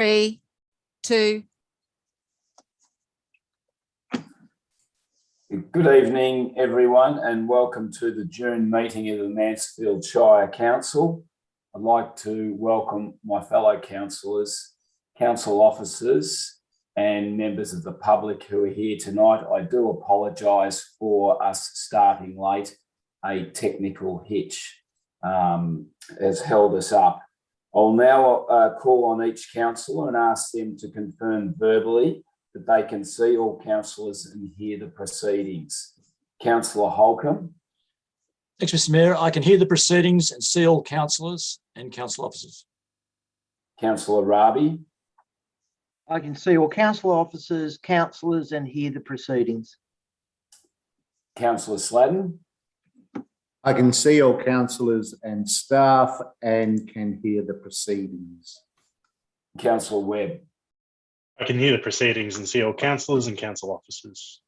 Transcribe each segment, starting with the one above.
3, 2. Good evening, everyone, and welcome to the June meeting of the Mansfield Shire Council. I'd like to welcome my fellow councillors, council officers, and members of the public who are here tonight. I do apologise for us starting late. A technical hitch has held us up. I'll now call on each councillor and ask them to confirm verbally that they can see all councillors and hear the proceedings. Councillor Holcomb. Thanks, Mr. Mayor. I can hear the proceedings and see all councillors and council officers. Councillor Rabi. I can see all council officers, councillors, and hear the proceedings. Councillor Sladden. I can see all councillors and staff and can hear the proceedings. Councillor Webb. I can hear the proceedings and see all councillors and council officers.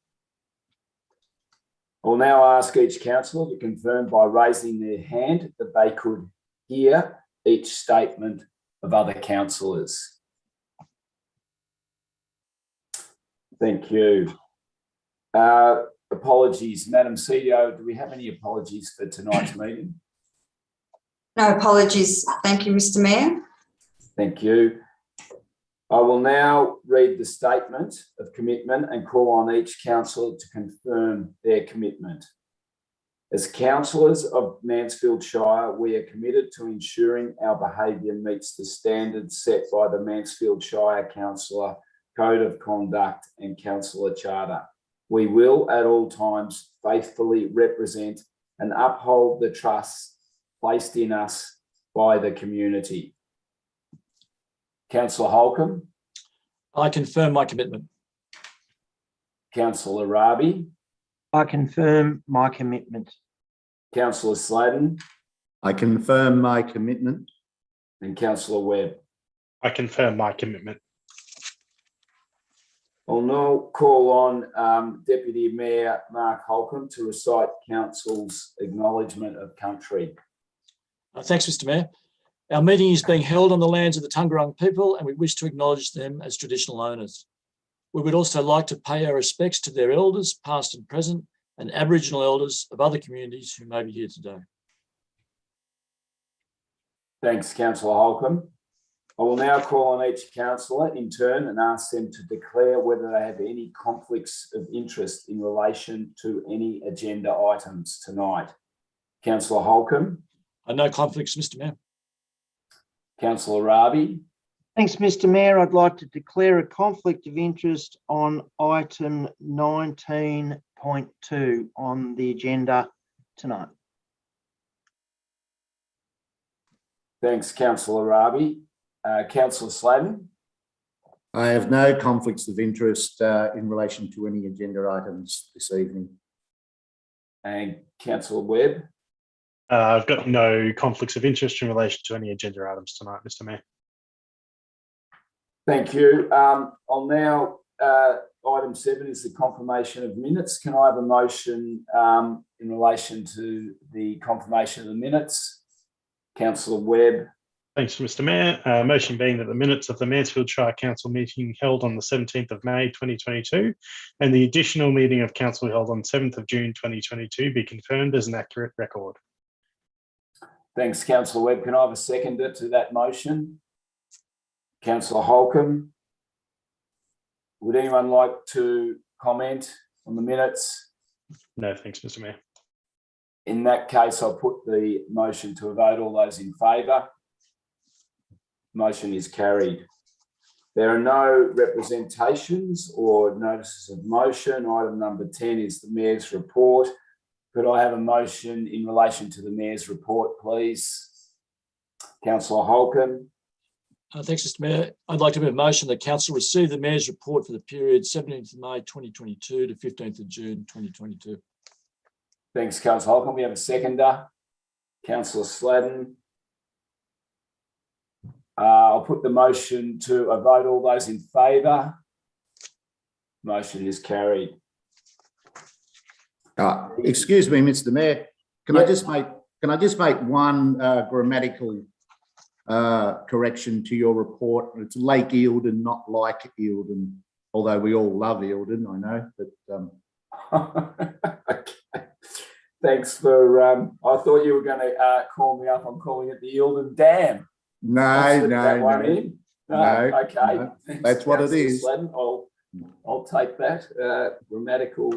I'll now ask each councillor to confirm by raising their hand that they could hear each statement of other councillors. Thank you. Apologies, Madam CEO, do we have any apologies for tonight's meeting? No apologies. Thank you, Mr. Mayor. Thank you. I will now read the statement of commitment and call on each councillor to confirm their commitment. As councillors of Mansfield Shire, we are committed to ensuring our behaviour meets the standards set by the Mansfield Shire Councillor Code of Conduct and Councillor Charter. We will at all times faithfully represent and uphold the trust placed in us by the community. Councillor Holcomb. I confirm my commitment. Councillor Rabi. I confirm my commitment. Councillor Sladden. I confirm my commitment. And Councillor Webb. I confirm my commitment. I'll now call on Deputy Mayor Mark Holcomb to recite Council's acknowledgement of country. Thanks, Mr. Mayor. Our meeting is being held on the lands of the Taungurung people, and we wish to acknowledge them as traditional owners. We would also like to pay our respects to their elders, past and present, and Aboriginal elders of other communities who may be here today. Thanks, Councillor Holcomb. I will now call on each councillor in turn and ask them to declare whether they have any conflicts of interest in relation to any agenda items tonight. Councillor Holcomb. No conflicts, Mr. Mayor. Councillor Rabi. Thanks, Mr. Mayor. I'd like to declare a conflict of interest on item 19.2 on the agenda tonight. Thanks, Councillor Rabi. Councillor Sladden. I have no conflicts of interest in relation to any agenda items this evening. And Councillor Webb. I've got no conflicts of interest in relation to any agenda items tonight, Mr. Mayor. Thank you. I'll now, item 7 is the confirmation of minutes. Can I have a motion in relation to the confirmation of the minutes? Councillor Webb. Thanks, Mr. Mayor. Motion being that the minutes of the Mansfield Shire Council meeting held on the 17th of May 2022 and the additional meeting of council held on 7th of June 2022 be confirmed as an accurate record. Thanks, Councillor Webb. Can I have a seconder to that motion? Councillor Holcomb. Would anyone like to comment on the minutes? No, thanks, Mr. Mayor. In that case, I'll put the motion to a vote. All those in favour? Motion is carried. There are no representations or notices of motion. Item number 10 is the Mayor's report. Could I have a motion in relation to the Mayor's report, please? Councillor Holcomb. Thanks, Mr. Mayor. I'd like to make a motion that Council receive the Mayor's report for the period 17th of May 2022 to 15th of June 2022. Thanks, Councillor Holcomb. We have a seconder. Councillor Sladden. I'll put the motion to a vote. All those in favour? Motion is carried. Excuse me, Mr. Mayor. Can I just make one grammatical correction to your report. It's Lake Eildon, not like Eildon, although we all love Eildon, I know. But Okay. Thanks for. I thought you were going to call me up. I'm calling it the Eildon Dam. I'll slip that one in. Okay. no. Thanks, That's what it Councillor is. Sladden. I'll take that grammatical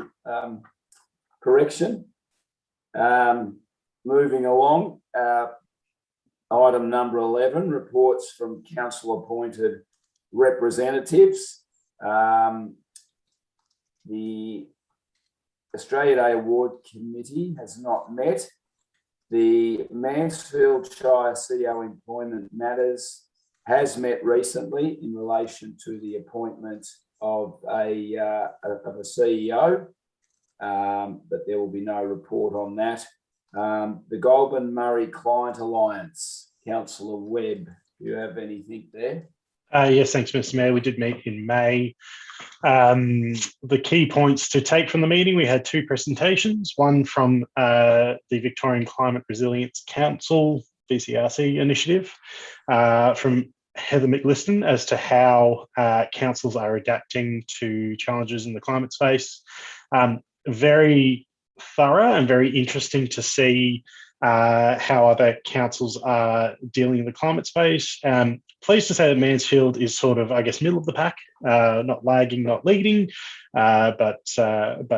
correction. Moving along, item number 11, reports from council appointed representatives. The Australia Day Award Committee has not met. The Mansfield Shire CEO Employment Matters has met recently in relation to the appointment of a CEO, but there will be no report on that. The Goulburn Murray Client Alliance, Councillor Webb, do you have anything there? Yes, thanks, Mr. Mayor. We did meet in May. The key points to take from the meeting, we had two presentations, one from the Victorian Climate Resilience Council, VCRC initiative, from Heather McListon as to how councils are adapting to challenges in the climate space. Very thorough and very interesting to see how other councils are dealing in the climate space. Pleased to say that Mansfield is sort of, I guess, middle of the pack, not lagging, not leading, but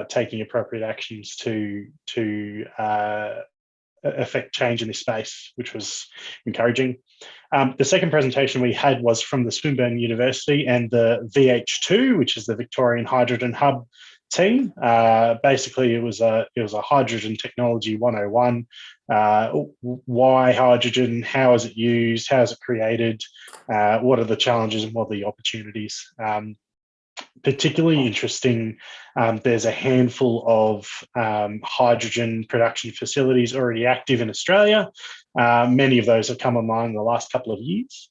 taking appropriate actions to affect change in this space, which was encouraging. The second presentation we had was from the Swinburne University and the VH2, which is the Victorian Hydrogen Hub team. Basically, it was a hydrogen technology 101. Why hydrogen? How is it used? How is it created? What are the challenges and what are the opportunities? Particularly interesting, there's a handful of hydrogen production facilities already active in Australia. Many of those have come online in the last couple of years.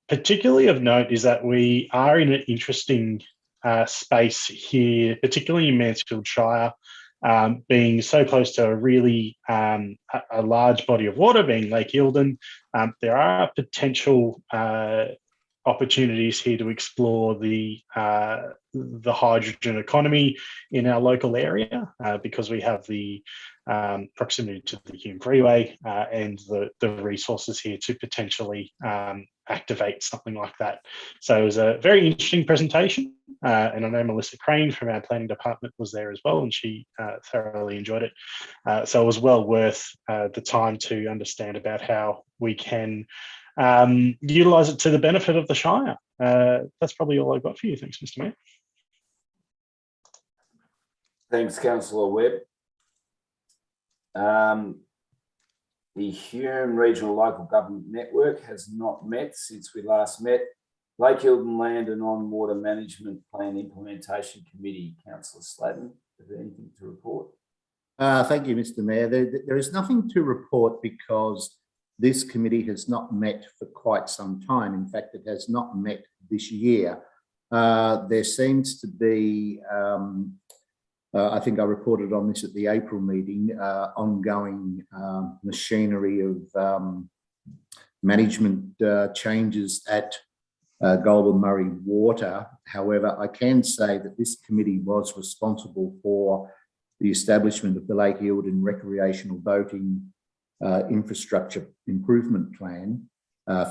Particularly of note is that we are in an interesting space here, particularly in Mansfield Shire, being so close to a really a large body of water, being Lake Eildon. There are potential opportunities here to explore the hydrogen economy in our local area because we have the proximity to the Hume Freeway and the resources here to potentially activate something like that. So it was a very interesting presentation, and I know Melissa Crane from our planning department was there as well, and she thoroughly enjoyed it. So it was well worth the time to understand about how we can utilise it to the benefit of the Shire. That's probably all I've got for you. Thanks, Mr. Mayor. Thanks, Councillor Webb. The Hume Regional Local Government Network has not met since we last met. Lake Eildon Land and On-Water Management Plan Implementation Committee, Councillor Sladden, is there anything to report? Thank you, Mr. Mayor. There is nothing to report because this committee has not met for quite some time. In fact, it has not met this year. There seems to be, I think I reported on this at the April meeting, ongoing machinery of management changes at Goulburn Murray Water. However, I can say that this committee was responsible for the establishment of the Lake Eildon Recreational Boating Infrastructure Improvement Plan,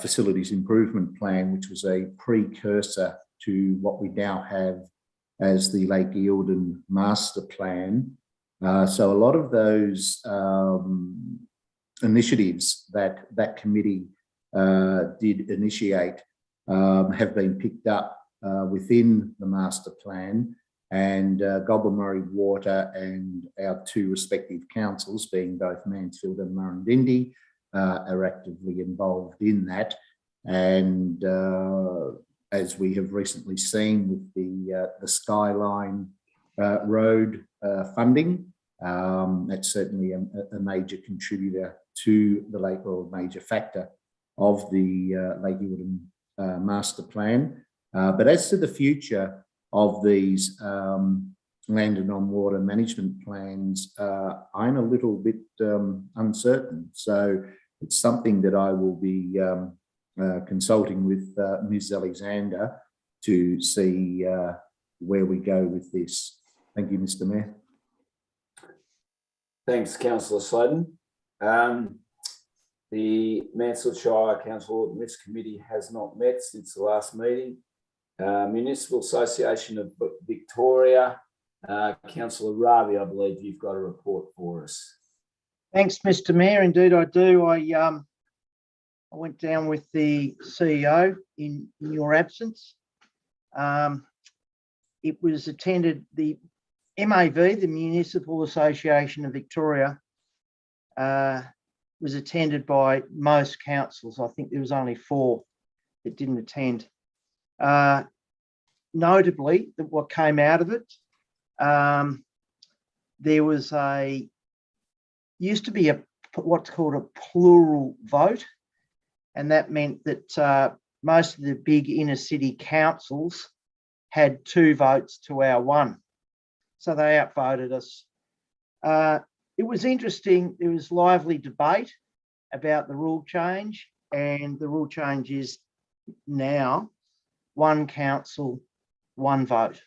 Facilities Improvement Plan, which was a precursor to what we now have as the Lake Eildon Master Plan. So a lot of those initiatives that that committee did initiate have been picked up within the Master Plan, and Goulburn Murray Water and our two respective councils, being both Mansfield and Murrindindi, are actively involved in that. And as we have recently seen with the Skyline Road funding, that's certainly a major contributor to the Lake, or major factor of the Lake Eildon Master Plan. But as to the future of these land and on-water management plans, I'm a little bit uncertain. So it's something that I will be consulting with Ms. Alexander to see where we go with this. Thank you, Mr. Mayor. Thanks, Councillor Sladen. The Mansfield Shire Council Audit Committee has not met since the last meeting. Municipal Association of Victoria, Councillor Ravi, I believe you've got a report for us. Thanks, Mr. Mayor. Indeed, I do. I went down with the CEO in your absence. It was attended, the MAV, the Municipal Association of Victoria, was attended by most councils. I think there was only 4 that didn't attend. Notably, that what came out of it, there was used to be what's called a plural vote, and that meant that most of the big inner city councils had 2 votes to our 1. So they outvoted us. It was interesting. There was lively debate about the rule change, and the rule change is now 1 council, 1 vote.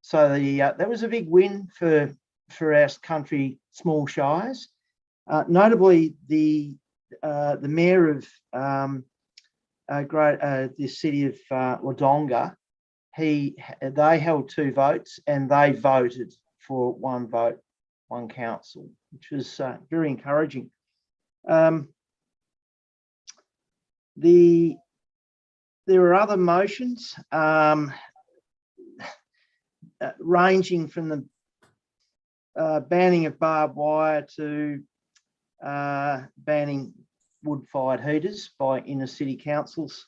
So that was a big win for our country small shires. Notably, the mayor of the city of Wodonga, they held 2 votes, and they voted for 1 vote, 1 council, which was very encouraging. There are other motions ranging from the banning of barbed wire to banning wood-fired heaters by inner city councils.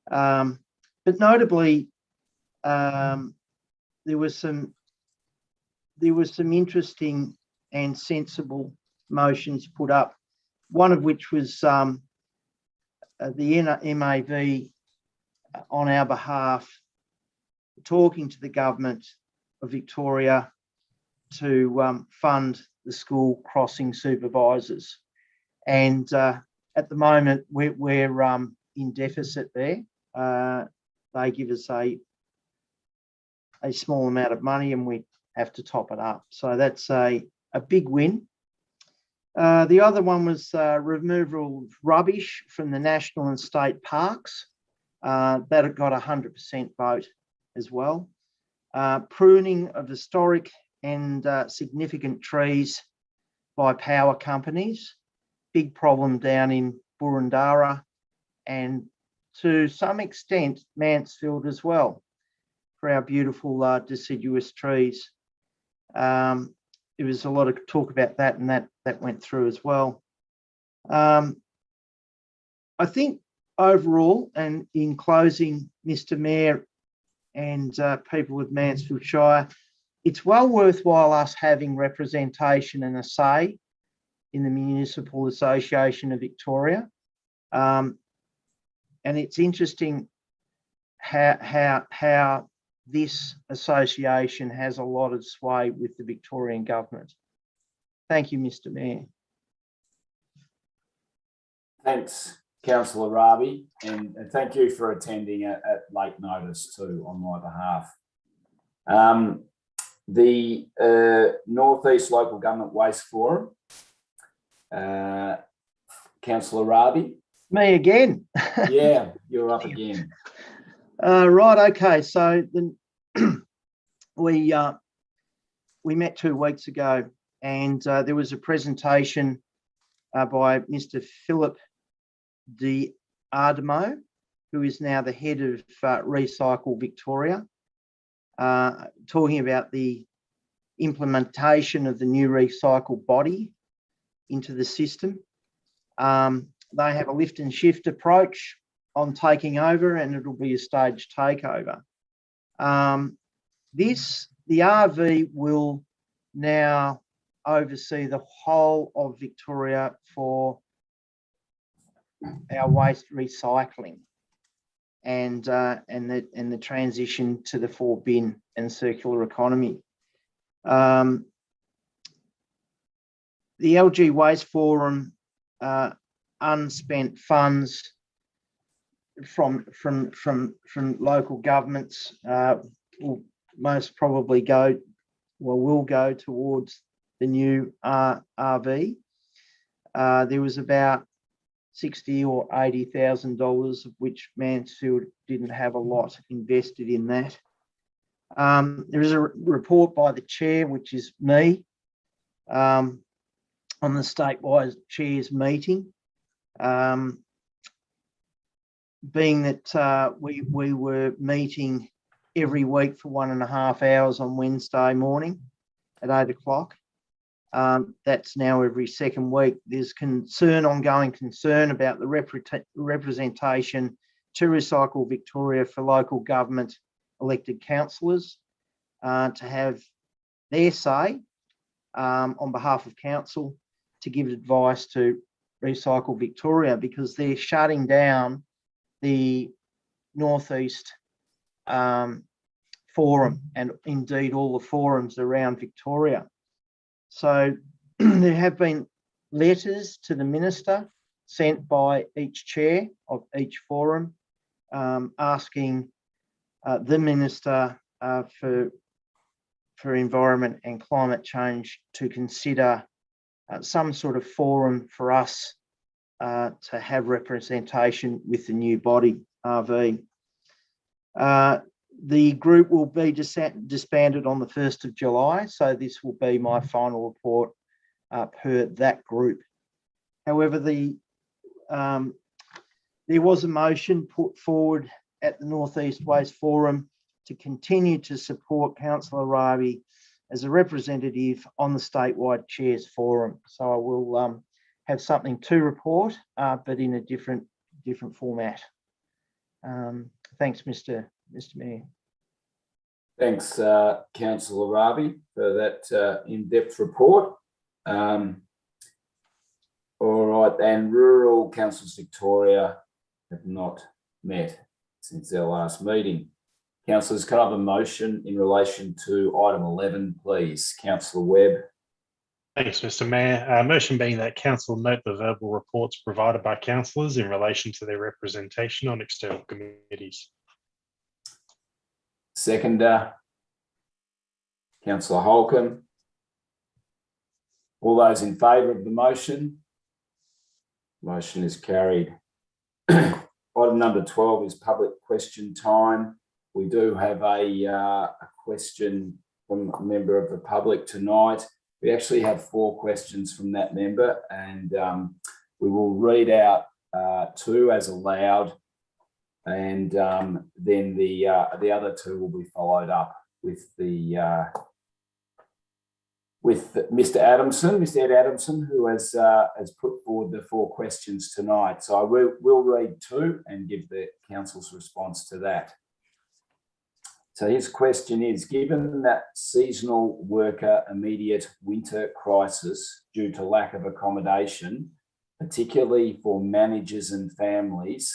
But notably, there was some interesting and sensible motions put up. One of which was the MAV on our behalf talking to the government of Victoria to fund the school crossing supervisors, and at the moment we're in deficit there. They give us a small amount of money, and we have to top it up. So that's a big win. The other one was removal of rubbish from the national and state parks. That got 100% vote as well. Pruning of historic and significant trees by power companies. Big problem down in Burundara, and to some extent Mansfield as well, for our beautiful deciduous trees. There was a lot of talk about that, and that went through as well. I think overall, and in closing, Mr. Mayor and people of Mansfield Shire, it's well worthwhile us having representation and a say in the Municipal Association of Victoria. And it's interesting how this association has a lot of sway with the Victorian government. Thank you, Mr. Mayor. Thanks, Councillor Ravi, and thank you for attending at late notice too on my behalf. The North East Local Government Waste Forum, Councillor Ravi. Me again. Yeah, you're up again. Right, okay, so we met 2 weeks ago, and there was a presentation by Mr. Philip de Ardemo, who is now the head of Recycle Victoria, talking about the implementation of the new recycle body into the system. They have a lift and shift approach on taking over, and it'll be a staged takeover. The RV will now oversee the whole of Victoria for our waste recycling and the transition to the 4-bin and circular economy. The LG Waste Forum unspent funds from local governments will most probably will go towards the new RV. There was about $60,000 or $80,000, of which Mansfield didn't have a lot invested in that. There is a report by the chair, which is me, on the statewide chairs meeting. Being that we were meeting every week for 1.5 hours on Wednesday morning at 8 o'clock. That's now every second week. There's ongoing concern about the representation to Recycle Victoria for local government elected councillors to have their say on behalf of council to give advice to Recycle Victoria, because they're shutting down the Northeast Forum and indeed all the forums around Victoria. So there have been letters to the minister sent by each chair of each forum asking the minister for environment and climate change to consider some sort of forum for us to have representation with the new body, RV. The group will be disbanded on the 1st of July, so this will be my final report per that group. However, there was a motion put forward at the North East Waste Forum to continue to support Councillor Ravi as a representative on the statewide chairs forum. So I will have something to report, but in a different format. Thanks, Mr. Mayor. Thanks, Councillor Ravi, for that in-depth report. All right, and rural councils Victoria have not met since their last meeting. Councillors, can I have a motion in relation to item 11, please? Councillor Webb. Thanks, Mr. Mayor. Motion being that council note the verbal reports provided by councillors in relation to their representation on external committees. Seconder, Councillor Holcomb. All those in favour of the motion? Motion is carried. Item number 12 is public question time. We do have a question from a member of the public tonight. We actually have 4 questions from that member, and we will read out 2 as allowed, and then the other 2 will be followed up with Mr. Adamson, Mr. Ed Adamson, who has put forward the 4 questions tonight. So I will read 2 and give the council's response to that. So his question is, given that seasonal worker immediate winter crisis due to lack of accommodation, particularly for managers and families,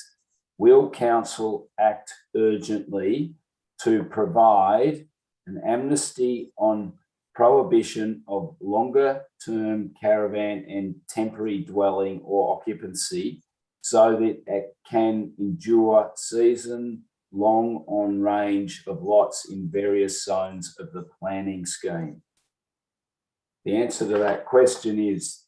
will council act urgently to provide an amnesty on prohibition of longer term caravan and temporary dwelling or occupancy so that it can endure season long on range of lots in various zones of the planning scheme? The answer to that question is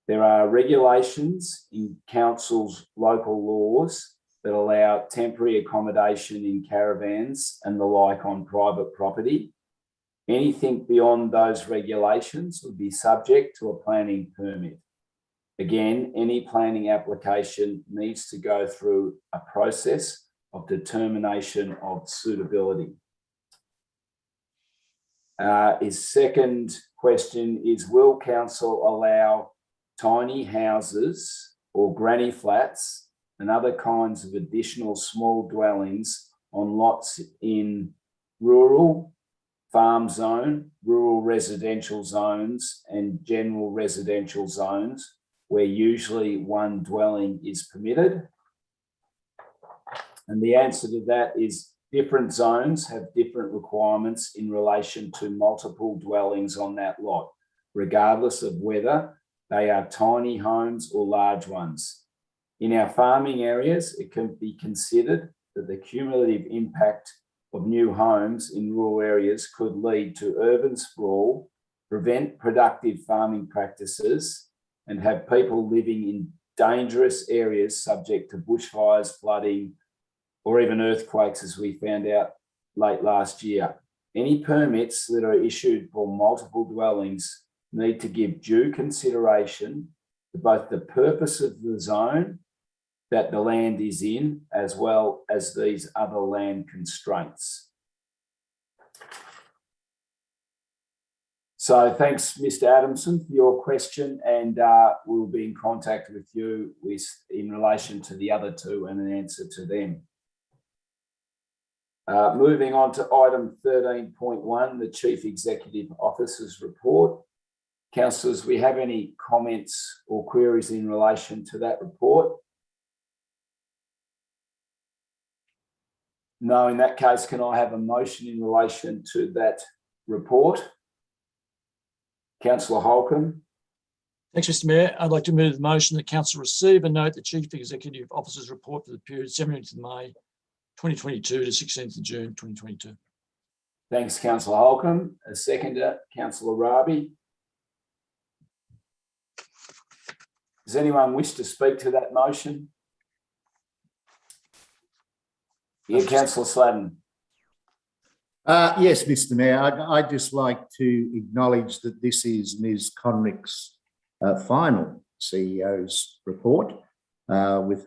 there are regulations in council's local laws that allow temporary accommodation in caravans and the like on private property. Anything beyond those regulations would be subject to a planning permit. Again, any planning application needs to go through a process of determination of suitability. His second question is, will council allow tiny houses or granny flats and other kinds of additional small dwellings on lots in rural, farm zone, rural residential zones and general residential zones where usually one dwelling is permitted? And the answer to that is different zones have different requirements in relation to multiple dwellings on that lot, regardless of whether they are tiny homes or large ones. In our farming areas, it can be considered that the cumulative impact of new homes in rural areas could lead to urban sprawl, prevent productive farming practices, and have people living in dangerous areas subject to bushfires, flooding, or even earthquakes, as we found out late last year. Any permits that are issued for multiple dwellings need to give due consideration to both the purpose of the zone that the land is in, as well as these other land constraints. So thanks, Mr. Adamson, for your question, and we'll be in contact with you in relation to the other two and an answer to them. Moving on to item 13.1, the Chief Executive Officer's report. Councillors, we have any comments or queries in relation to that report? No, in that case, can I have a motion in relation to that report? Councillor Holcomb. Thanks, Mr Mayor. I'd like to move the motion that Council receive and note the Chief Executive Officer's report for the period 17th of May 2022 to 16th of June 2022. Thanks, Councillor Holcomb. A seconder, Councillor Rabi. Does anyone wish to speak to that motion? Yeah, Councillor Sladden. Yes, Mr Mayor, I'd just like to acknowledge that this is Ms Conrick's final CEO's report with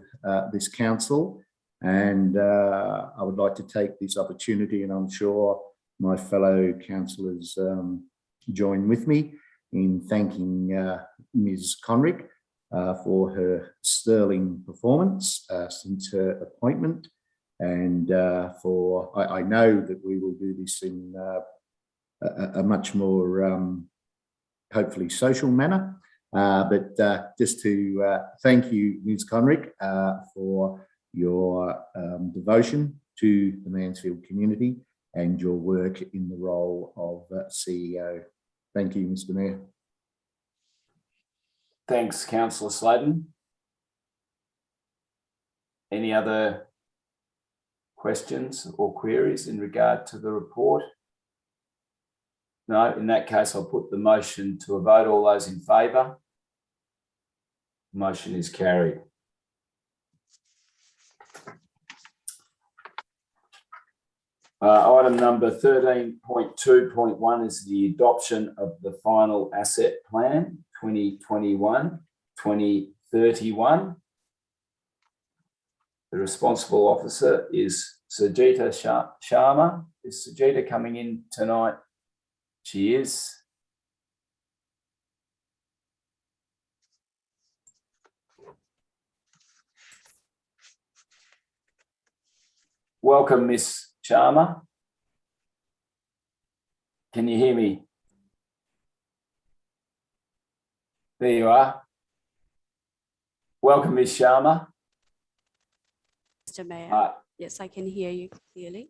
this council, and I would like to take this opportunity, and I'm sure my fellow councillors join with me in thanking Ms Conrick for her sterling performance since her appointment. And I know that we will do this in a much more hopefully social manner. But just to thank you, Ms Conrick, for your devotion to the Mansfield community and your work in the role of CEO. Thank you, Mr Mayor. Thanks, Councillor Sladen. Any other questions or queries in regard to the report? No, in that case, I'll put the motion to a vote. All those in favour? Motion is carried. Item number 13.2.1 is the adoption of the final asset plan 2021-2031. The responsible officer is Sajita Sharma. Is Sajita coming in tonight? She is. Welcome, Miss Sharma. Can you hear me? There you are. Welcome, Miss Sharma. Mr. Mayor, yes, I can hear you clearly.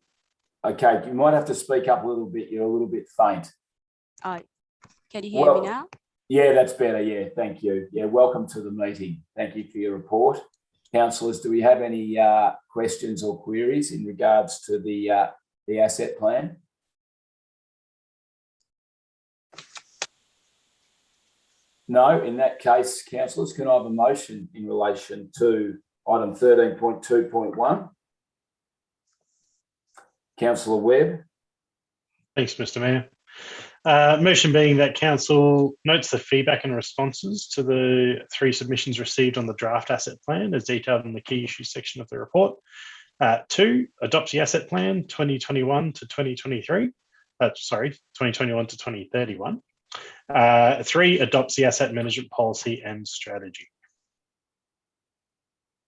Okay, you might have to speak up a little bit. You're a little bit faint. Can you hear me now? Yeah, that's better. Yeah, thank you. Yeah, welcome to the meeting. Thank you for your report. Councillors, do we have any questions or queries in regards to the asset plan? No, in that case, councillors, can I have a motion in relation to item 13.2.1? Councillor Webb. Thanks, Mr Mayor. Motion being that council notes the feedback and responses to the 3 submissions received on the draft asset plan as detailed in the key issues section of the report. 2, adopts the asset plan 2021 to 2023. 2021 to 2031. 3, adopts the asset management policy and strategy.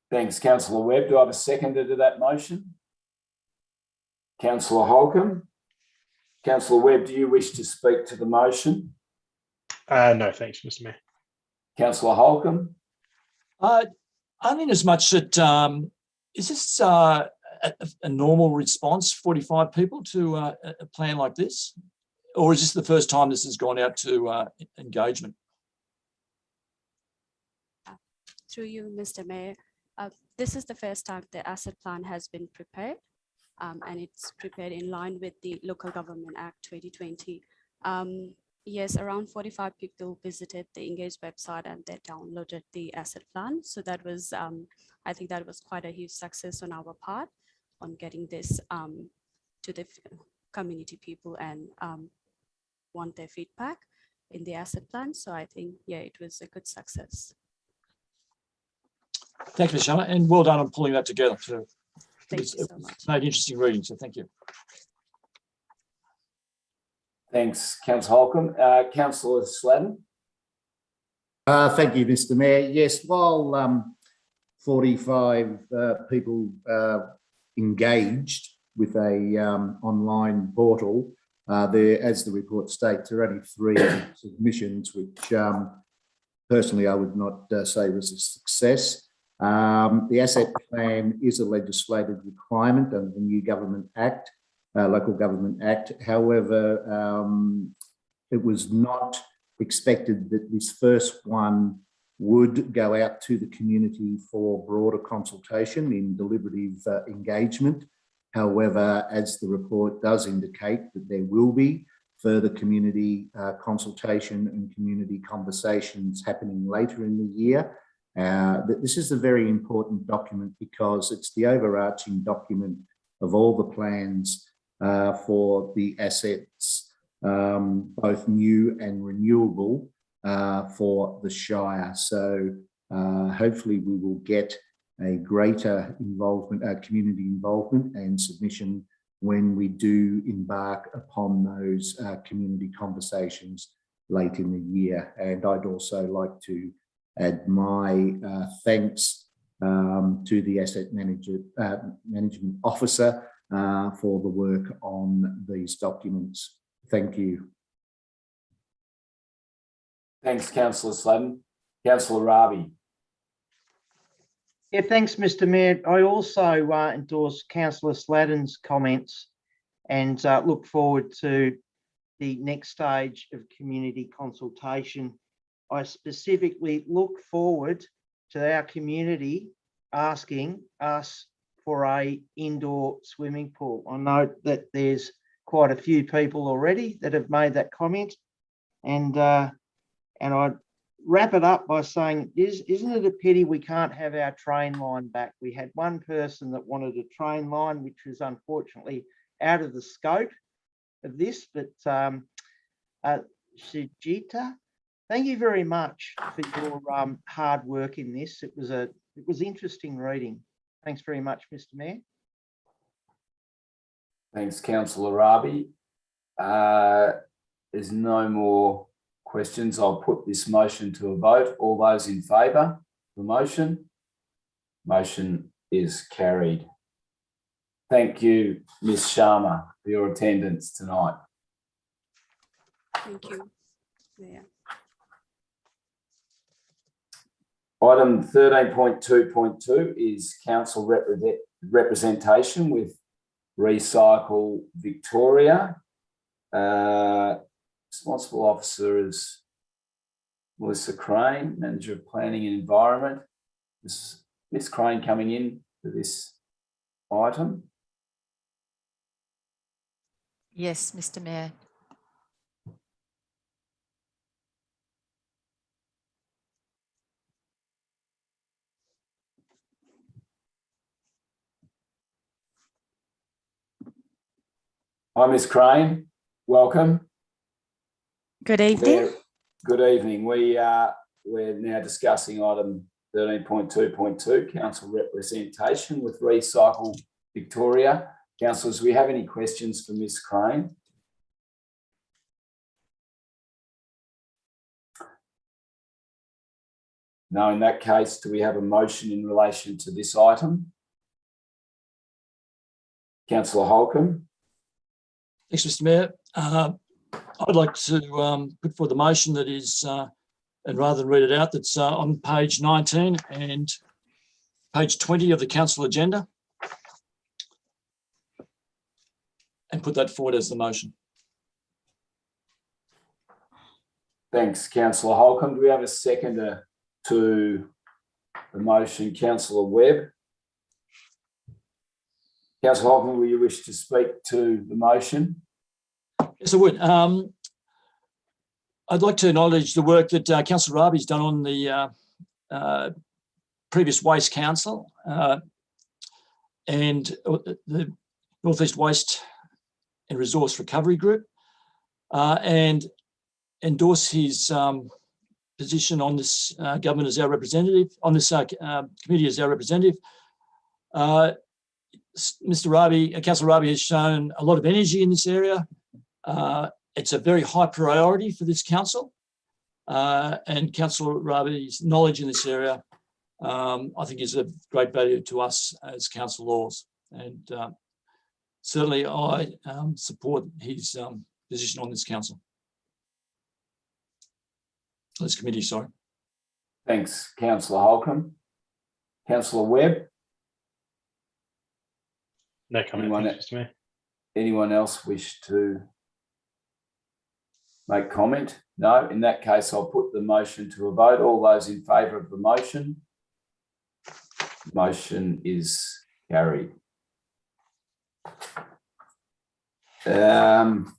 Thanks, Councillor Webb. Do I have a seconder to that motion? Councillor Holcomb. Councillor Webb, do you wish to speak to the motion? No, thanks, Mr Mayor. Councillor Holcomb. Only in as much that is this a normal response, 45 people to a plan like this? Or is this the first time this has gone out to engagement? Through you, Mr. Mayor, This is the first time the asset plan has been prepared, and it's prepared in line with the Local Government Act 2020. Yes, around 45 people visited the Engage website and they downloaded the asset plan. So that was, I think that was quite a huge success on our part on getting this to the community people and want their feedback in the asset plan. So I think, yeah, it was a good success. Thank you, Ms. Sharma, and well done on pulling that together. So Thank you so much. made interesting reading, so thank you. Thanks, Councillor Holcomb. Councillor Sladden. Thank you, Mr. Mayor. Yes, while 45 people engaged with a online portal, there, as the report states, there are only 3 submissions, which personally I would not say was a success. The asset plan is a legislated requirement under the new Government Act, Local Government Act. However, it was not expected that this first one would go out to the community for broader consultation in deliberative engagement. However, as the report does indicate, that there will be further community consultation and community conversations happening later in the year. This is a very important document because it's the overarching document of all the plans for the assets, both new and renewable, for the Shire. So hopefully we will get a greater involvement, community involvement and submission when we do embark upon those community conversations late in the year. And I'd also like to add my thanks to the asset management officer for the work on these documents. Thank you. Thanks, Councillor Sladden. Councillor Rabi. Yeah, thanks, Mr. Mayor. I also endorse Councillor Sladden's comments and look forward to the next stage of community consultation. I specifically look forward to our community asking us for a indoor swimming pool. I know that there's quite a few people already that have made that comment, and I'd wrap it up by saying, isn't it a pity we can't have our train line back? We had one person that wanted a train line, which was unfortunately out of the scope of this, but Sujita, thank you very much for your hard work in this. It was interesting reading. Thanks very much, Mr. Mayor. Thanks, Councillor Rabi. There's no more questions. I'll put this motion to a vote. All those in favour of the motion? Motion is carried. Thank you, Ms. Sharma, for your attendance tonight. Thank you. Yeah. Item 13.2.2 is council representation with Recycle Victoria. Responsible officer is Melissa Crane, Manager of Planning and Environment. Is Ms. Crane coming in for this item? Yes, Mr. Mayor. Hi, Ms. Crane. Welcome. Good evening. Good evening. We're now discussing item 13.2.2, council representation with Recycle Victoria. Councillors, do we have any questions for Ms. Crane? No, in that case, do we have a motion in relation to this item? Councillor Holcomb. Thanks, Mr. Mayor. I'd like to put forward the motion that is, and rather than read it out, that's on page 19 and page 20 of the council agenda, and put that forward as the motion. Thanks, Councillor Holcomb. Do we have a seconder to the motion. Councillor Webb. Councillor Hoffman, will you wish to speak to the motion? Yes, I would. I'd like to acknowledge the work that Councillor Rabi's done on the previous Waste Council and the North East Waste and Resource Recovery Group, and endorse his position on this government as our representative, on this committee as our representative. Mr. Rabi, Councillor Rabi has shown a lot of energy in this area. It's a very high priority for this council, and Councillor Rabi's knowledge in this area, I think, is of great value to us as councillors. And certainly, I support his position on this council, this committee. Sorry. Thanks, Councillor Holcomb. Councillor Webb. No comment, thanks, Mr. Mayor. Anyone else wish to make comment? No. In that case, I'll put the motion to a vote. All those in favour of the motion? Motion is carried. Item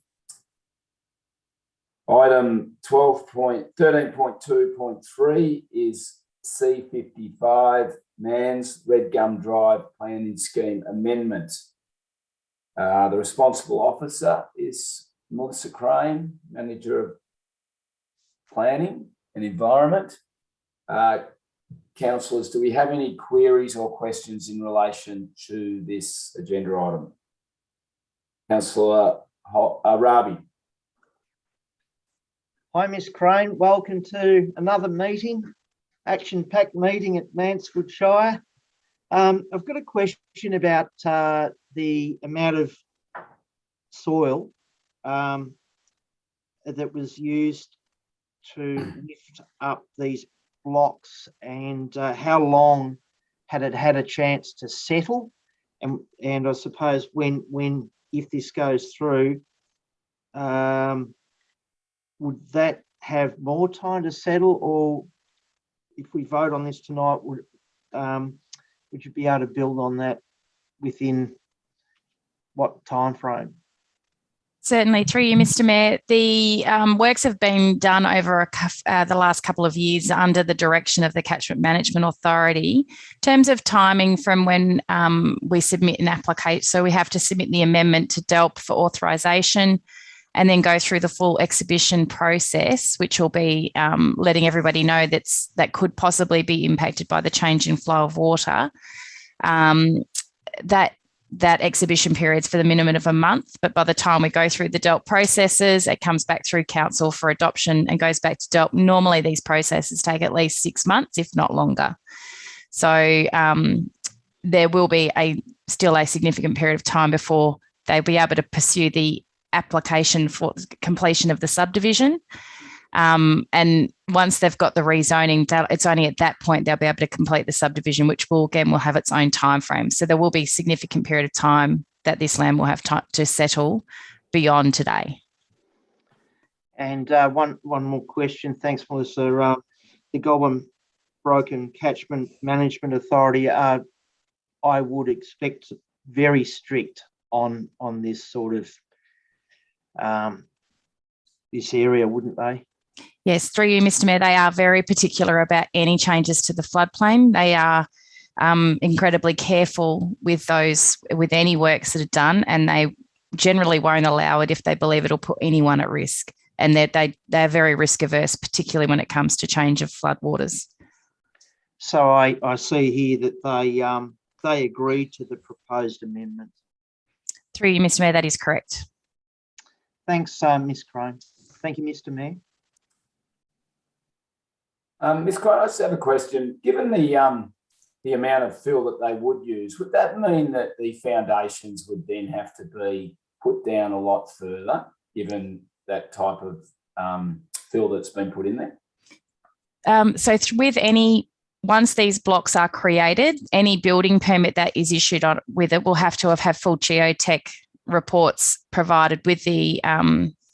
13.2.3 is C55 Mans Red Gum Drive Planning Scheme Amendment. The responsible officer is Melissa Crane, Manager of Planning and Environment. Councillors, do we have any queries or questions in relation to this agenda item? Councillor Rabi. Hi, Ms. Crane. Welcome to another meeting, action-packed meeting at Mansfield Shire. I've got a question about the amount of soil that was used to lift up these blocks, and how long had it had a chance to settle, and I suppose if this goes through, would that have more time to settle, or if we vote on this tonight, would you be able to build on that within what time frame? Certainly, through you, Mr. Mayor. The works have been done over the last couple of years under the direction of the Catchment Management Authority. In terms of timing from when we submit an application, so we have to submit the amendment to DELP for authorisation and then go through the full exhibition process, which will be letting everybody know that could possibly be impacted by the change in flow of water. That exhibition period's for the minimum of a month, but by the time we go through the DELP processes, it comes back through council for adoption and goes back to DELP. Normally, these processes take at least 6 months, if not longer. So there will be still a significant period of time before they'll be able to pursue the application for completion of the subdivision. And once they've got the rezoning, it's only at that point they'll be able to complete the subdivision, which will have its own time frame. So there will be a significant period of time that this land will have to settle beyond today. And one more question. Thanks, Melissa. The Goulburn Broken Catchment Management Authority, I would expect very strict on this sort of this area, wouldn't they? Yes, through you, Mr. Mayor, they are very particular about any changes to the floodplain. They are incredibly careful with any works that are done, and they generally won't allow it if they believe it'll put anyone at risk. And they're very risk averse, particularly when it comes to change of floodwaters. So I see here that they agreed to the proposed amendment. Through you, Mr. Mayor, that is correct. Thanks, Ms. Crane. Thank you, Mr. Mayor. Ms. Crane, I just have a question. Given the amount of fill that they would use, would that mean that the foundations would then have to be put down a lot further, given that type of fill that's been put in there? Once these blocks are created, any building permit that is issued with it will have to have full geotech reports provided with the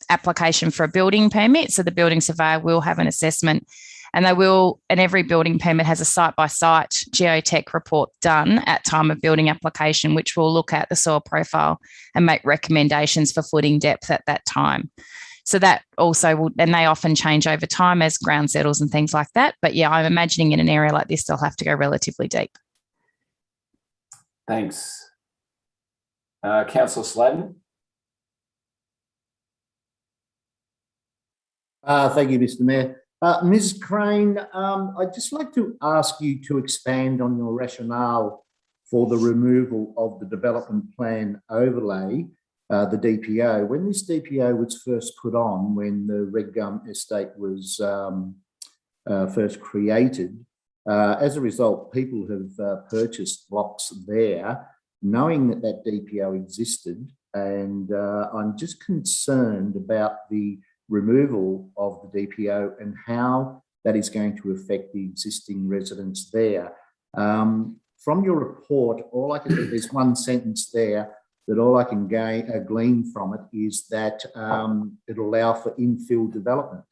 application for a building permit. So the building surveyor will have an assessment And and every building permit has a site-by-site geotech report done at time of building application, which will look at the soil profile and make recommendations for footing depth at that time. So that also will, and they often change over time as ground settles and things like that. But yeah, I'm imagining in an area like this, they'll have to go relatively deep. Thanks. Councillor Sladen. Thank you, Mr. Mayor. Ms. Crane, I'd just like to ask you to expand on your rationale for the removal of the development plan overlay, the DPO. When this DPO was first put on, when the Red Gum estate was first created, as a result, people have purchased blocks there, knowing that that DPO existed, and I'm just concerned about the removal of the DPO and how that is going to affect the existing residents there. From your report, there's one sentence there that all I can glean from it is that it'll allow for infill development.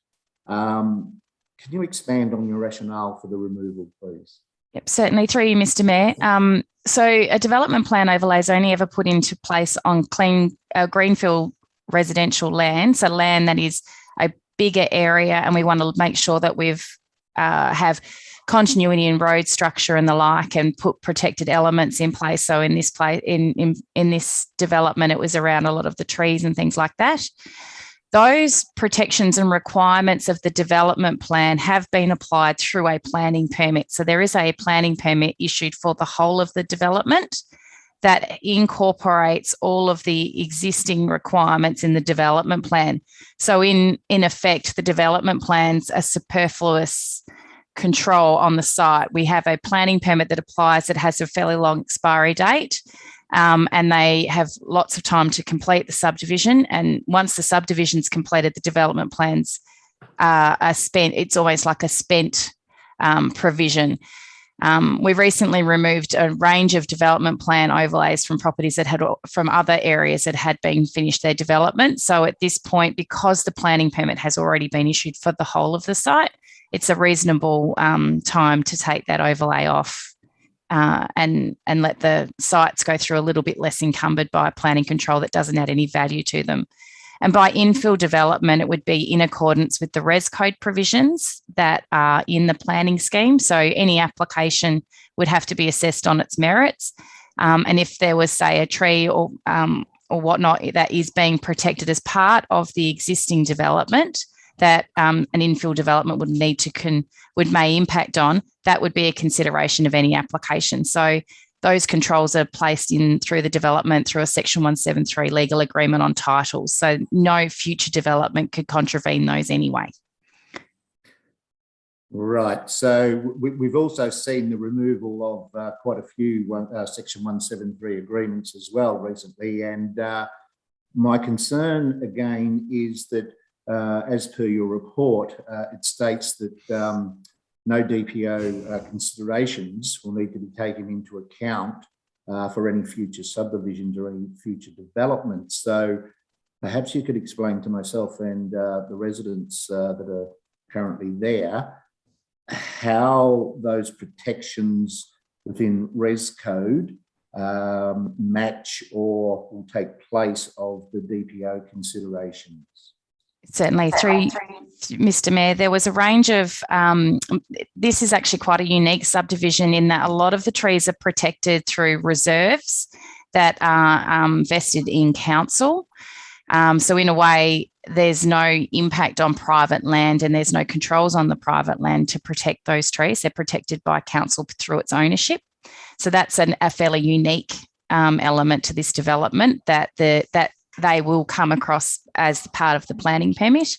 Can you expand on your rationale for the removal, please? Yep, certainly, through you, Mr. Mayor. So a development plan overlay is only ever put into place on greenfield residential land, so land that is a bigger area, and we want to make sure that we've have continuity in road structure and the like, and put protected elements in place. So in this this development, it was around a lot of the trees and things like that. Those protections and requirements of the development plan have been applied through a planning permit. So there is a planning permit issued for the whole of the development that incorporates all of the existing requirements in the development plan. So in effect, the development plan's a superfluous control on the site. We have a planning permit that applies that has a fairly long expiry date, and they have lots of time to complete the subdivision. And once the subdivision's completed, the development plans are spent. It's almost like a spent provision. We've recently removed a range of development plan overlays from properties that had, from other areas that had been finished their development. So at this point, because the planning permit has already been issued for the whole of the site, it's a reasonable time to take that overlay off and let the sites go through a little bit less encumbered by planning control that doesn't add any value to them. And by infill development, it would be in accordance with the res code provisions that are in the planning scheme. So any application would have to be assessed on its merits. And if there was, say, a tree or whatnot that is being protected as part of the existing development that an infill development would need to may impact on, that would be a consideration of any application. So those controls are placed in through the development through a Section 173 legal agreement on titles. So no future development could contravene those anyway. Right. So we've also seen the removal of quite a few Section 173 agreements as well recently. And my concern again is that as per your report, it states that no DPO considerations will need to be taken into account for any future subdivisions or any future developments. So perhaps you could explain to myself and the residents that are currently there how those protections within res code match or will take place of the DPO considerations. Certainly, through Mr. Mayor, there was a range of, this is actually quite a unique subdivision in that a lot of the trees are protected through reserves that are vested in council. So in a way, there's no impact on private land and there's no controls on the private land to protect those trees. They're protected by council through its ownership. So that's a fairly unique element to this development that they will come across as part of the planning permit.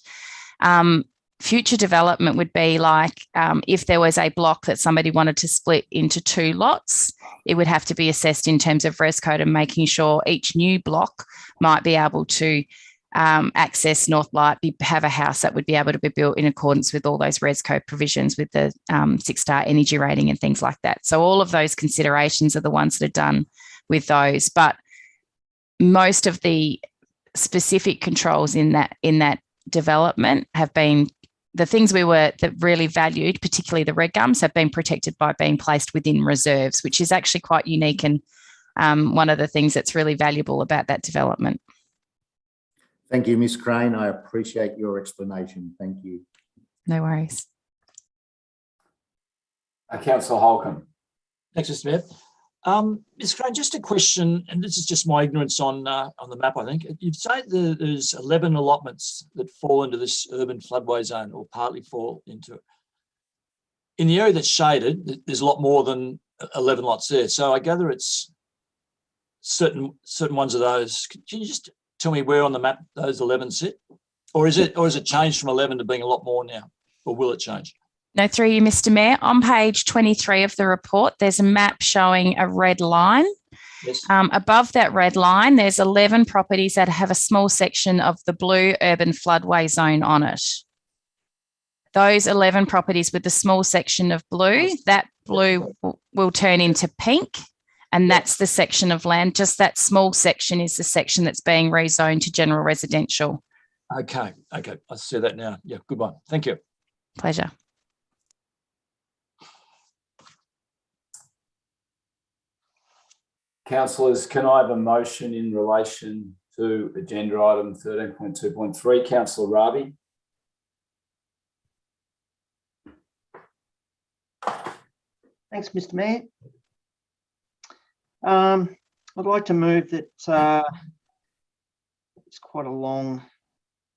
Future development would be like if there was a block that somebody wanted to split into two lots, it would have to be assessed in terms of res code and making sure each new block might be able to access North Light, have a house that would be able to be built in accordance with all those res code provisions with the 6-star energy rating and things like that. So all of those considerations are the ones that are done with those. But most of the specific controls in that development have been the things that really valued, particularly the red gums, have been protected by being placed within reserves, which is actually quite unique and one of the things that's really valuable about that development. Thank you, Ms. Crane. I appreciate your explanation. Thank you. No worries. Councillor Holcomb. Thanks, Mr. Mayor. Ms. Crane, just a question, and this is just my ignorance on the map, I think. You'd say there's 11 allotments that fall into this urban floodway zone or partly fall into it. In the area that's shaded, there's a lot more than 11 lots there. So I gather it's certain ones of those. Can you just tell me where on the map those 11 sit? Or is it changed from 11 to being a lot more now? Or will it change? No, through you, Mr. Mayor. On page 23 of the report, there's a map showing a red line. Yes. Above that red line, there's 11 properties that have a small section of the blue urban floodway zone on it. Those 11 properties with the small section of blue, that blue will turn into pink, and that's the section of land. Just that small section is the section that's being rezoned to general residential. Okay, I see that now. Yeah, good one. Thank you. Pleasure. Councillors, can I have a motion in relation to agenda item 13.2.3? Councillor Rabi. Thanks, Mr. Mayor. I'd like to move that it's quite a long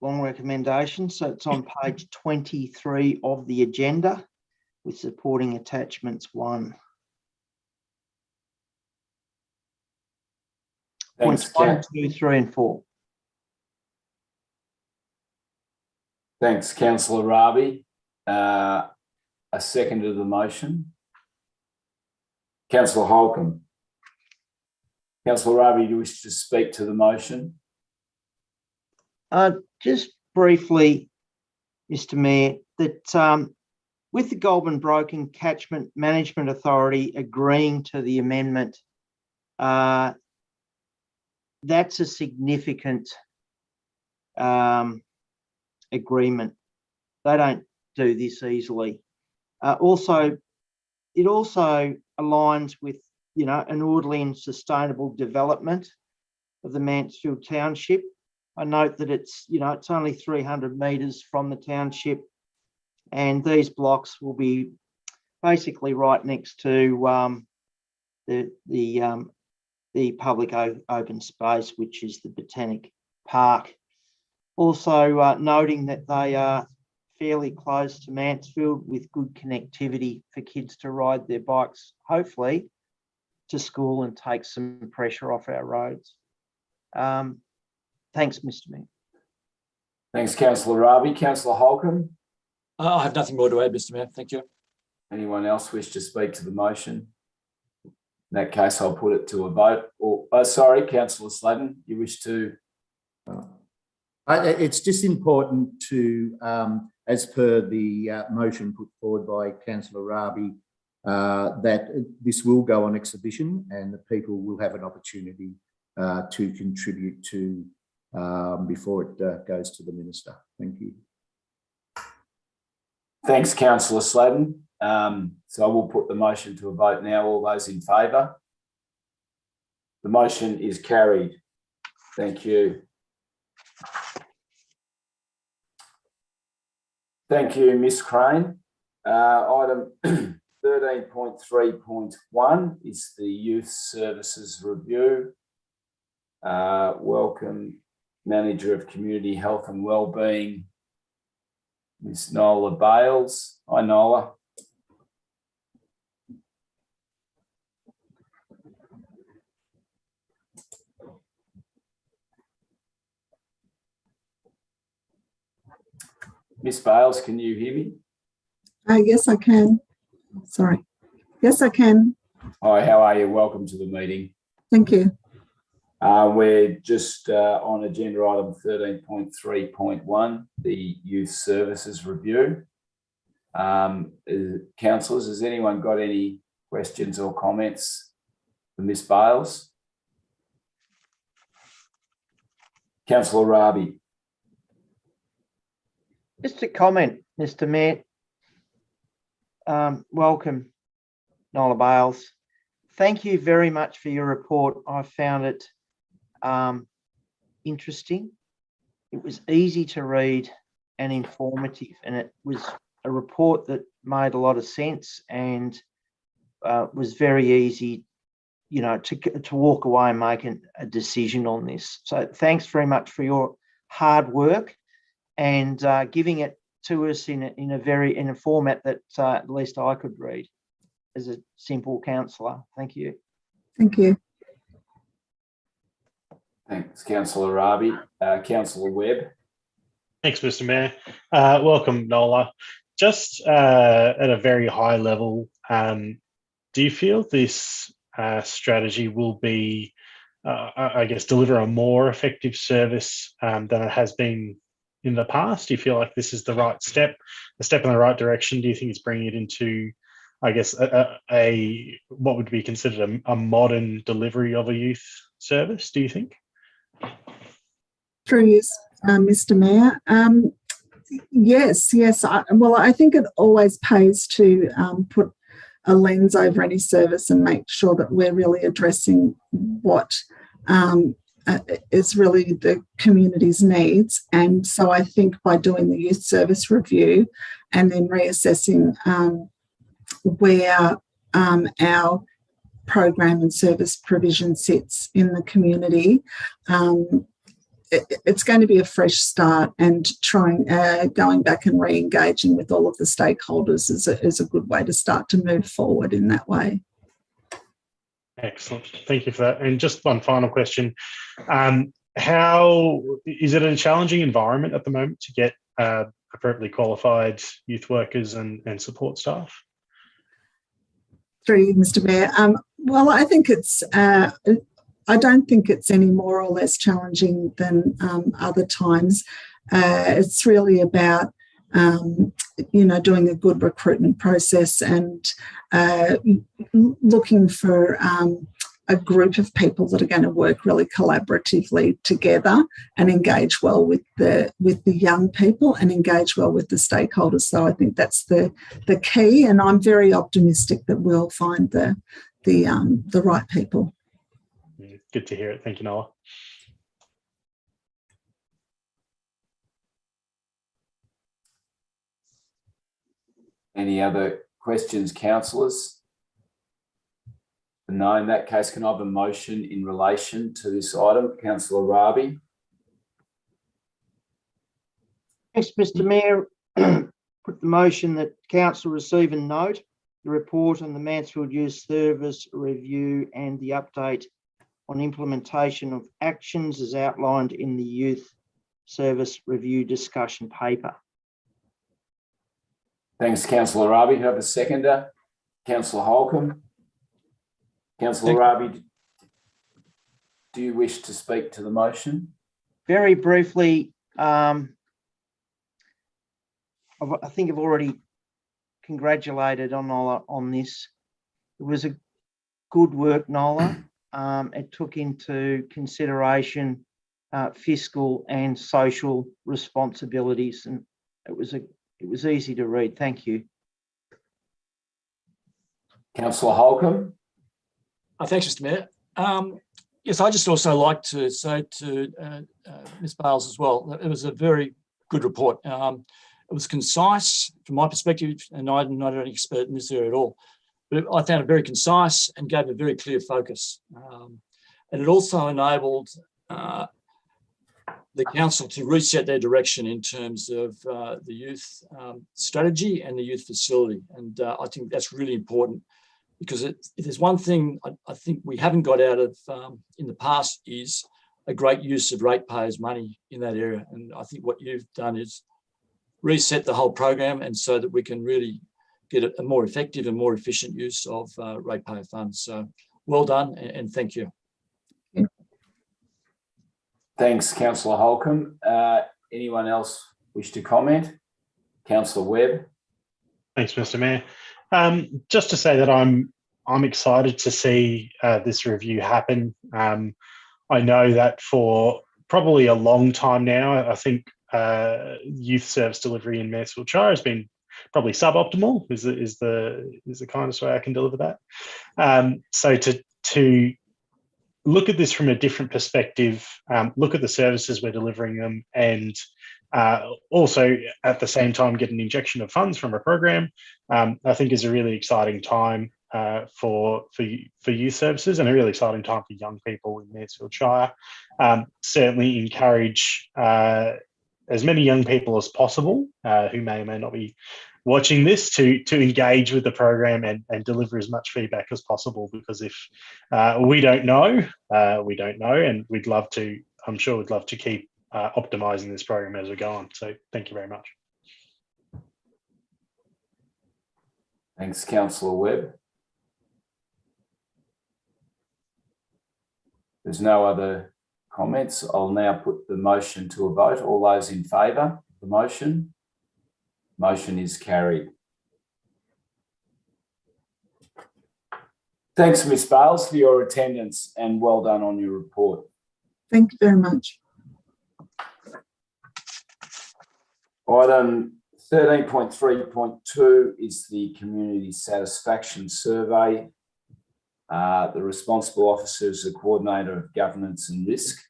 recommendation. So it's on page 23 of the agenda with supporting attachments 1. Thanks, Points 1, 2, 3 and 4. Thanks, Councillor Rabi. A second to the motion. Councillor Holcomb. Councillor Rabi, do you wish to speak to the motion? Just briefly, Mr. Mayor, that with the Goulburn Broken Catchment Management Authority agreeing to the amendment, that's a significant agreement. They don't do this easily. It also aligns with, an orderly and sustainable development of the Mansfield Township. I note that it's only 300 metres from the township, and these blocks will be basically right next to the public open space, which is the Botanic Park. Also noting that they are fairly close to Mansfield with good connectivity for kids to ride their bikes, hopefully, to school and take some pressure off our roads. Thanks, Mr. Mayor. Thanks, Councillor Rabi. Councillor Holcomb. I have nothing more to add, Mr. Mayor. Thank you. Anyone else wish to speak to the motion? In that case, I'll put it to a vote. Sorry, Councillor Sladden, you wish to? It's just important to, as per the motion put forward by Councillor Rabi, that this will go on exhibition and the people will have an opportunity to contribute to before it goes to the Minister. Thank you. Thanks, Councillor Sladden. So I will put the motion to a vote now. All those in favour? The motion is carried. Thank you. Thank you, Ms. Crane. Item 13.3.1 is the Youth Services Review. Welcome, Manager of Community Health and Wellbeing, Ms. Nola Bales. Hi, Nola. Ms. Bales, can you hear me? Yes, I can. Sorry. Yes, I can. Hi, how are you? Welcome to the meeting. Thank you. We're just on agenda item 13.3.1, the Youth Services Review. Councillors, has anyone got any questions or comments for Ms. Bales? Councillor Rabi. Just a comment, Mr. Mayor. Welcome, Nola Bales. Thank you very much for your report. I found it interesting. It was easy to read and informative, and it was a report that made a lot of sense and was very easy, you know, to walk away and make a decision on this. So thanks very much for your hard work and giving it to us in a format that at least I could read as a simple councillor. Thank you. Thank you. Thanks, Councillor Rabi. Councillor Webb. Thanks, Mr. Mayor. Welcome, Nola. Just at a very high level, do you feel this strategy will be, I guess, deliver a more effective service than it has been in the past? Do you feel like this is the right step, a step in the right direction? Do you think it's bringing it into, I guess, a what would be considered a modern delivery of a youth service, do you think? Through you, Mr. Mayor. Yes. Well, I think it always pays to put a lens over any service and make sure that we're really addressing what is really the community's needs. And so I think by doing the youth service review and then reassessing where our program and service provision sits in the community, it's going to be a fresh start, and going back and re-engaging with all of the stakeholders is a good way to start to move forward in that way. Excellent. Thank you for that. And just one final question. How is it a challenging environment at the moment to get appropriately qualified youth workers and support staff? Through you, Mr. Mayor. Well, I think it's I don't think it's any more or less challenging than other times. It's really about, doing a good recruitment process and looking for a group of people that are going to work really collaboratively together and engage well with the young people and engage well with the stakeholders. So I think that's the key, and I'm very optimistic that we'll find the right people. Good to hear it. Thank you, Nola. Any other questions, councillors? No, in that case, can I have a motion in relation to this item? Councillor Rabi. Thanks, Mr. Mayor. Put the motion that council receive and note the report on the Mansfield Youth Service Review and the update on implementation of actions as outlined in the Youth Service Review discussion paper. Thanks, Councillor Rabi. Do you have a seconder? Councillor Holcomb. Councillor Rabi, do you wish to speak to the motion? Very briefly, I think I've already congratulated on Nola on this. It was a good work, Nola. It took into consideration fiscal and social responsibilities, and it was easy to read. Thank you. Councillor Holcomb. Thanks, Mr. Mayor. Yes, I just also like to say to Ms. Bales as well, it was a very good report. It was concise from my perspective, and I'm not an expert in this area at all, but I found it very concise and gave a very clear focus. And it also enabled the council to reset their direction in terms of the youth strategy and the youth facility. And I think that's really important, because if there's one thing I think we haven't got out of in the past is a great use of ratepayers' money in that area. And I think what you've done is reset the whole program, and so that we can really get a more effective and more efficient use of ratepayer funds. So well done, and thank you. Thanks, Councillor Holcomb. Anyone else wish to comment? Councillor Webb. Thanks, Mr. Mayor. Just to say that I'm excited to see this review happen. I know that for probably a long time now, I think youth service delivery in Mansfield Shire has been probably suboptimal. Is the kindest way I can deliver that. So to look at this from a different perspective, look at the services we're delivering them, and also at the same time get an injection of funds from a program, I think is a really exciting time for youth services, and a really exciting time for young people in Mansfield Shire. Certainly encourage as many young people as possible who may or may not be watching this to engage with the program and deliver as much feedback as possible, because if we don't know, and I'm sure we'd love to keep optimizing this program as we go on. So thank you very much. Thanks, Councillor Webb. There's no other comments. I'll now put the motion to a vote. All those in favour of the motion? Motion is carried. Thanks, Ms. Bales, for your attendance, and well done on your report. Thank you very much. Item 13.3.2 is the Community Satisfaction Survey. The responsible officer is the Coordinator of Governance and Risk,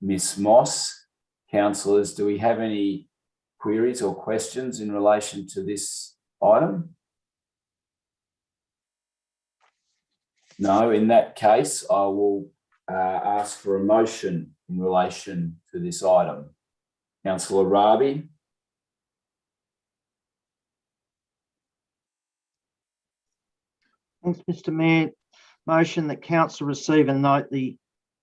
Ms. Moss. Councillors, do we have any queries or questions in relation to this item? No, in that case, I will ask for a motion in relation to this item. Councillor Rabi. Thanks, Mr. Mayor. Motion that council receive and note the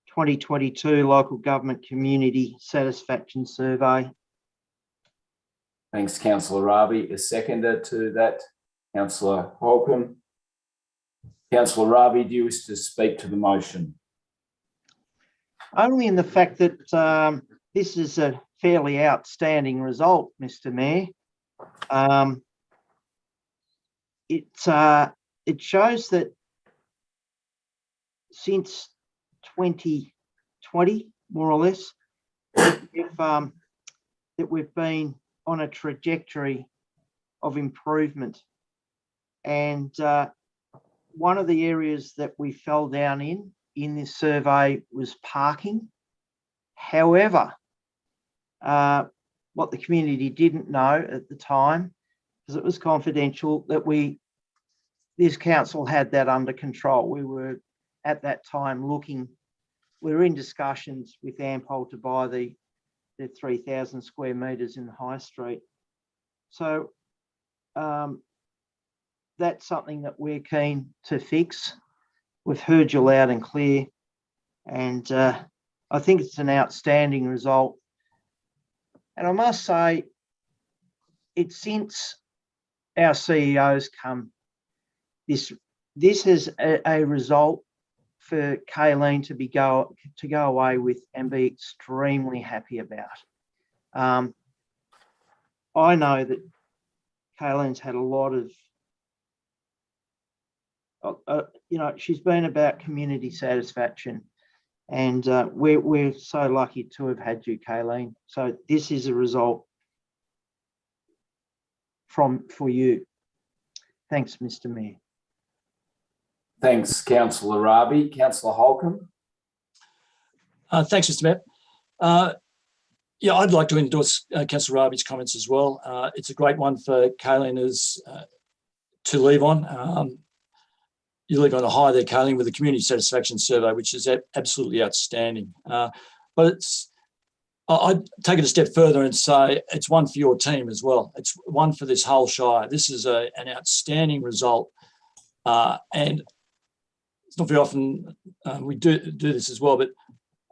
2022 Local Government Community Satisfaction Survey. Thanks, Councillor Rabi. A seconder to that, Councillor Holcomb. Councillor Rabi, do you wish to speak to the motion? Only in the fact that this is a fairly outstanding result, Mr. Mayor. It shows that since 2020, more or less, that we've been on a trajectory of improvement. And one of the areas that we fell down in this survey was parking. However, what the community didn't know at the time, because it was confidential, that this council had that under control. We were at that time we were in discussions with Ampol to buy the 3,000 square metres in High Street. So that's something that we're keen to fix. We've heard you loud and clear, and I think it's an outstanding result. And I must say, it's since our CEO's come, this is a result for Kayleen to go away with and be extremely happy about. I know that Kayleen's had a lot of, she's been about community satisfaction, and we're so lucky to have had you, Kayleen. So this is a result for you. Thanks, Mr. Mayor. Thanks, Councillor Rabi. Councillor Holcomb. Thanks, Mr. Mayor. Yeah, I'd like to endorse Councillor Rabi's comments as well. It's a great one for Kayleen to leave on. You leave on a high there, Kayleen, with the Community Satisfaction Survey, which is absolutely outstanding. But I'd take it a step further and say it's one for your team as well. It's one for this whole Shire. This is an outstanding result. And it's not very often we do this as well, but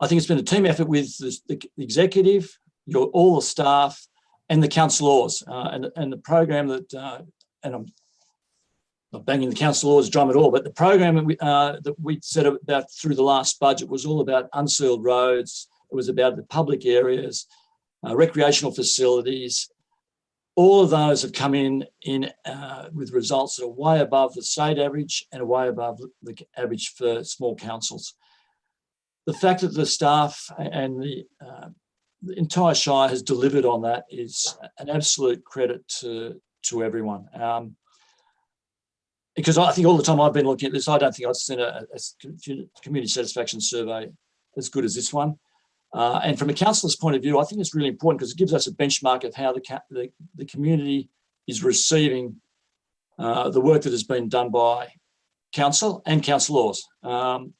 I think it's been a team effort with the executive, all the staff, and the councillors, and the program that, and I'm not banging the councillors' drum at all, but the program that we set about through the last budget was all about unsealed roads. It was about the public areas, recreational facilities. All of those have come in with results that are way above the state average and way above the average for small councils. The fact that the staff and the entire Shire has delivered on that is an absolute credit to everyone. Because I think all the time I've been looking at this, I don't think I've seen a community satisfaction survey as good as this one. And from a councillor's point of view, I think it's really important because it gives us a benchmark of how the community is receiving the work that has been done by council and councillors. And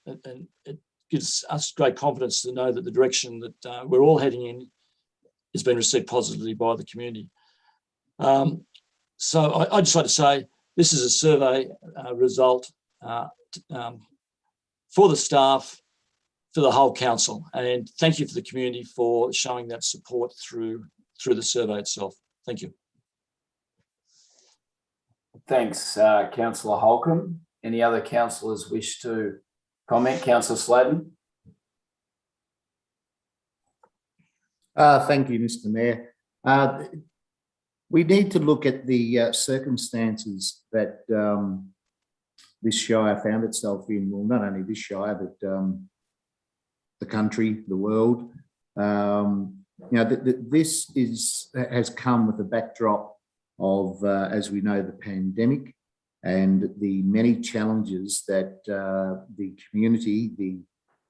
it gives us great confidence to know that the direction that we're all heading in has been received positively by the community. So I'd just like to say this is a survey result for the staff, for the whole council, and thank you for the community for showing that support through the survey itself. Thank you. Thanks, Councillor Holcomb. Any other councillors wish to comment? Councillor Sladden. Thank you, Mr. Mayor. We need to look at the circumstances that this Shire found itself in. Well, not only this Shire, but the country, the world. This has come with a backdrop of, as we know, the pandemic and the many challenges that the community,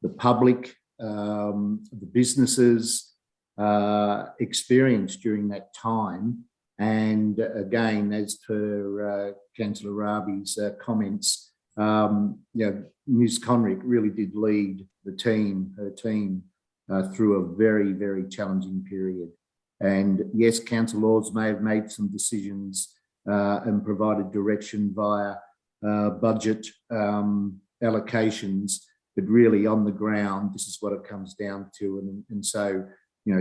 the public, the businesses experienced during that time. And again, as per Councillor Rabi's comments, Ms. Conrick really did lead her team through a very, very challenging period. And yes, councillors may have made some decisions and provided direction via budget allocations, but really on the ground, this is what it comes down to. And so,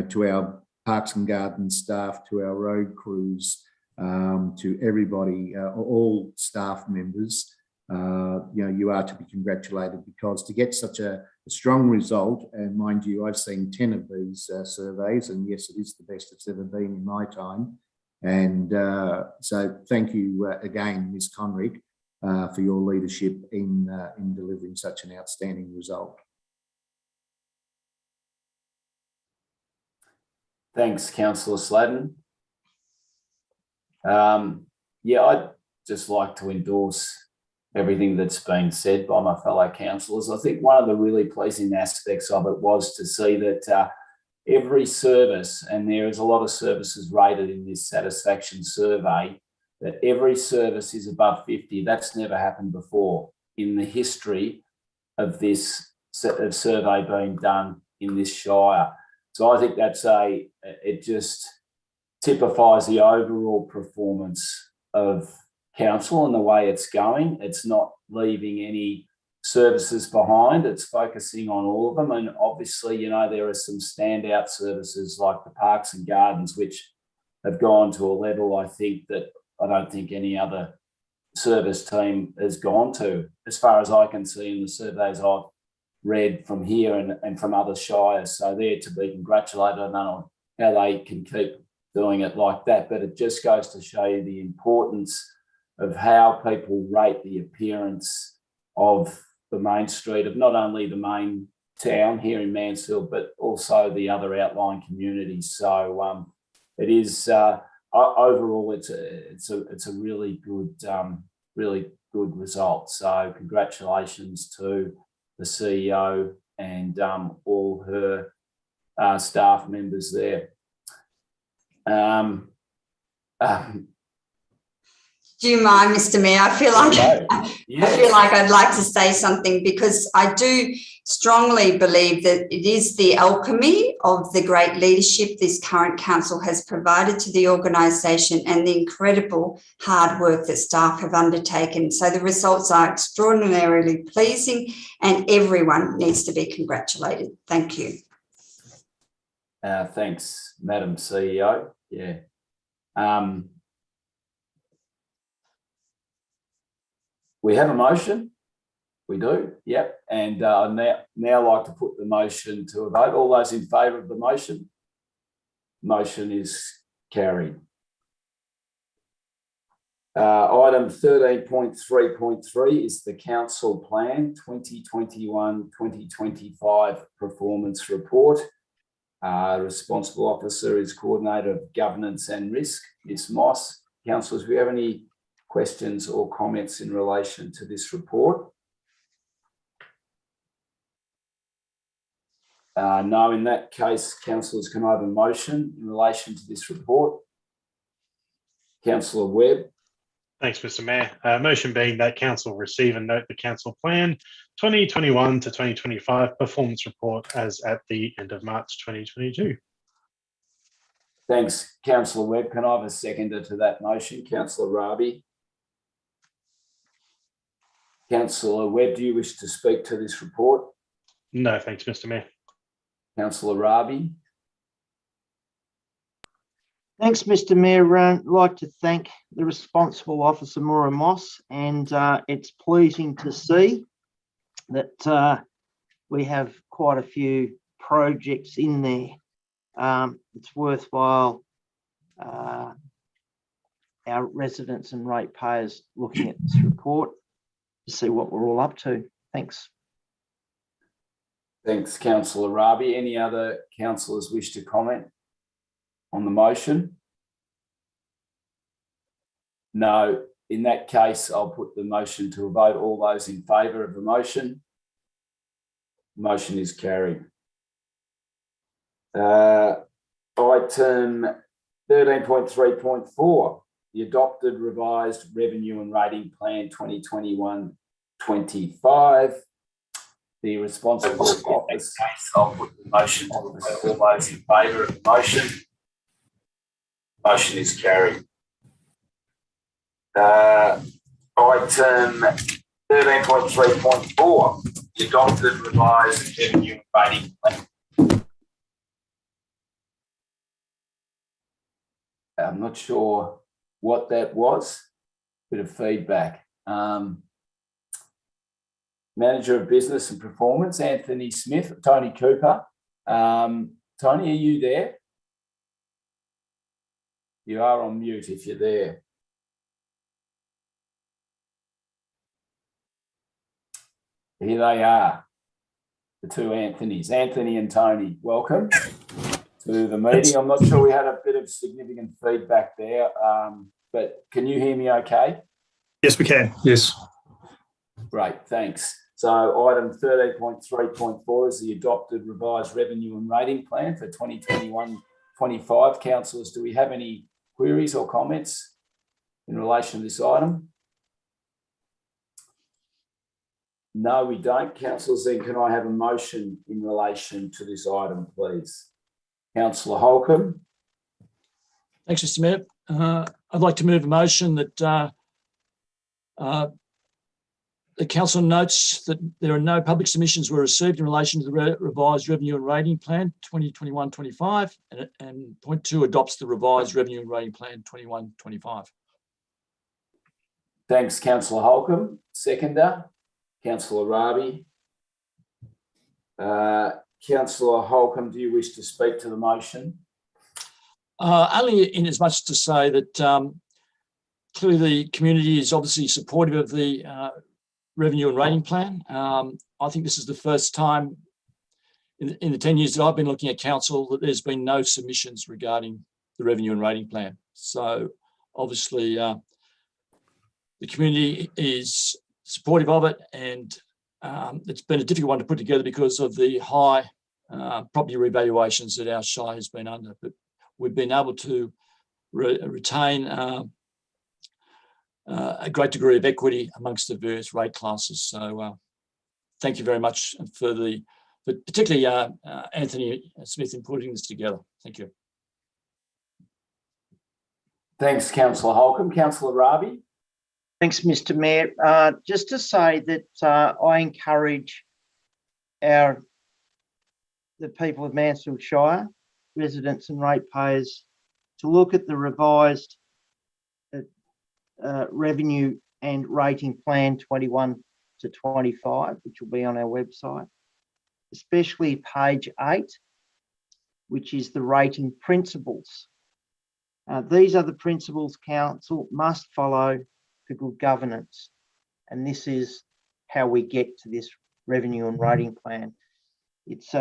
to our Parks and Gardens staff, to our road crews, to everybody, all staff members, you are to be congratulated, because to get such a strong result, and mind you, I've seen 10 of these surveys, and yes, it is the best it's ever been in my time. And so thank you again, Ms. Conrick, for your leadership in delivering such an outstanding result. Thanks, Councillor Sladden. I'd just like to endorse everything that's been said by my fellow councillors. I think one of the really pleasing aspects of it was to see that every service, and there is a lot of services rated in this satisfaction survey, that every service is above 50. That's never happened before in the history of this survey being done in this Shire. So I think it just typifies the overall performance of council and the way it's going. It's not leaving any services behind. It's focusing on all of them. And obviously, there are some standout services like the Parks and Gardens, which have gone to a level, I think, that I don't think any other service team has gone to, as far as I can see in the surveys I've read from here and from other shires. So they're to be congratulated. I don't know how they can keep doing it like that, but it just goes to show you the importance of how people rate the appearance of the main street, of not only the main town here in Mansfield, but also the other outlying communities. So it is overall, it's a really good result. So congratulations to the CEO and all her staff members there. Do you mind, Mr. Mayor? I feel like I'd like to say something, because I do strongly believe that it is the alchemy of the great leadership this current council has provided to the organisation and the incredible hard work that staff have undertaken. So the results are extraordinarily pleasing and everyone needs to be congratulated. Thank you. Thanks, Madam CEO. Yeah. We have a motion. We do, yep. And I'd now like to put the motion to a vote. All those in favour of the motion? Motion is carried. Item 13.3.3 is the Council Plan 2021-2025 Performance Report. Responsible officer is Coordinator of Governance and Risk, Ms. Moss. Councillors, do we have any questions or comments in relation to this report? No, in that case, councillors, can I have a motion in relation to this report? Councillor Webb. Thanks, Mr. Mayor. Motion being that council receive and note the council plan 2021 to 2025 performance report as at the end of March 2022. Thanks, Councillor Webb. Can I have a seconder to that motion? Councillor Raby. Councillor Webb, do you wish to speak to this report? No, thanks, Mr. Mayor. Councillor Raby. Thanks, Mr. Mayor. I'd like to thank the responsible officer, Maura Moss, and it's pleasing to see that we have quite a few projects in there. It's worthwhile our residents and ratepayers looking at this report to see what we're all up to. Thanks. Thanks, Councillor Raby. Any other councillors wish to comment on the motion? No. In that case, I'll put the motion to a vote. All those in favour of the motion? Motion is carried. Item 13.3.4, the adopted revised revenue and rating plan 2021-25. The responsible office, I'll put the motion to all those in favour of the motion. Motion is carried. Item 13.3.4, the adopted revised revenue and rating plan. I'm not sure what that was. Bit of feedback. Manager of Business and Performance, Anthony Smith, Tony Cooper. Tony, are you there? You are on mute if you're there. Here they are, the two Anthonys, Anthony and Tony. Welcome to the meeting. I'm not sure, we had a bit of significant feedback there, but can you hear me okay? Yes, we can. Yes. Great, thanks. So item 13.3.4 is the adopted revised revenue and rating plan for 2021-25. Councillors, do we have any queries or comments in relation to this item? No, we don't. Councillors, then can I have a motion in relation to this item, please? Councillor Holcomb. Thanks, Mr. Mayor. I'd like to move a motion that the council notes that there are no public submissions were received in relation to the revised revenue and rating plan 2021-25, and point 2 adopts the revised revenue and rating plan 21-25. Thanks, Councillor Holcomb. Seconder, Councillor Raby. Councillor Holcomb, do you wish to speak to the motion? Only in as much to say that clearly the community is obviously supportive of the revenue and rating plan. I think this is the first time in the 10 years that I've been looking at council that there's been no submissions regarding the revenue and rating plan. So obviously the community is supportive of it, and it's been a difficult one to put together because of the high property revaluations that our Shire has been under. But we've been able to retain a great degree of equity amongst the various rate classes. So thank you very much for particularly Anthony Smith in putting this together. Thank you. Thanks, Councillor Holcomb. Councillor Raby. Thanks, Mr. Mayor. Just to say that I encourage the people of Mansfield Shire, residents and ratepayers, to look at the revised revenue and rating plan 21 to 25, which will be on our website, especially page 8, which is the rating principles. These are the principles council must follow for good governance, and this is how we get to this revenue and rating plan. It's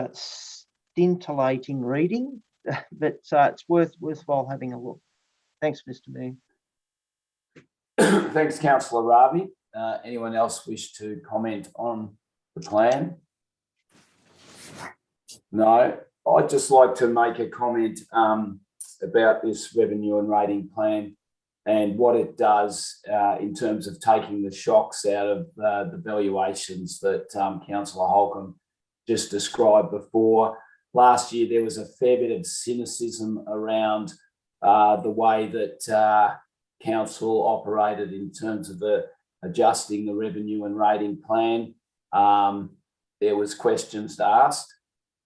scintillating reading, but it's worthwhile having a look. Thanks, Mr. Mayor. Thanks, Councillor Ravi. Anyone else wish to comment on the plan? No. I'd just like to make a comment about this revenue and rating plan and what it does in terms of taking the shocks out of the valuations that Councillor Holcomb just described before. Last year, there was a fair bit of cynicism around the way that council operated in terms of adjusting the revenue and rating plan. There was questions asked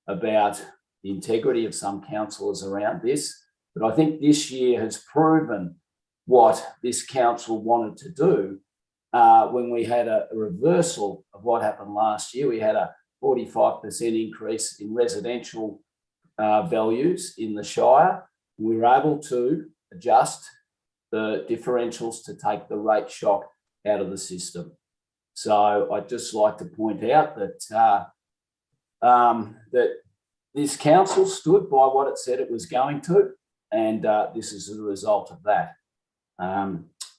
about the integrity of some councillors around this, but I think this year has proven what this council wanted to do when we had a reversal of what happened last year. We had a 45% increase in residential values in the Shire. We were able to adjust the differentials to take the rate shock out of the system. So I'd just like to point out that that this council stood by what it said it was going to, and this is the result of that.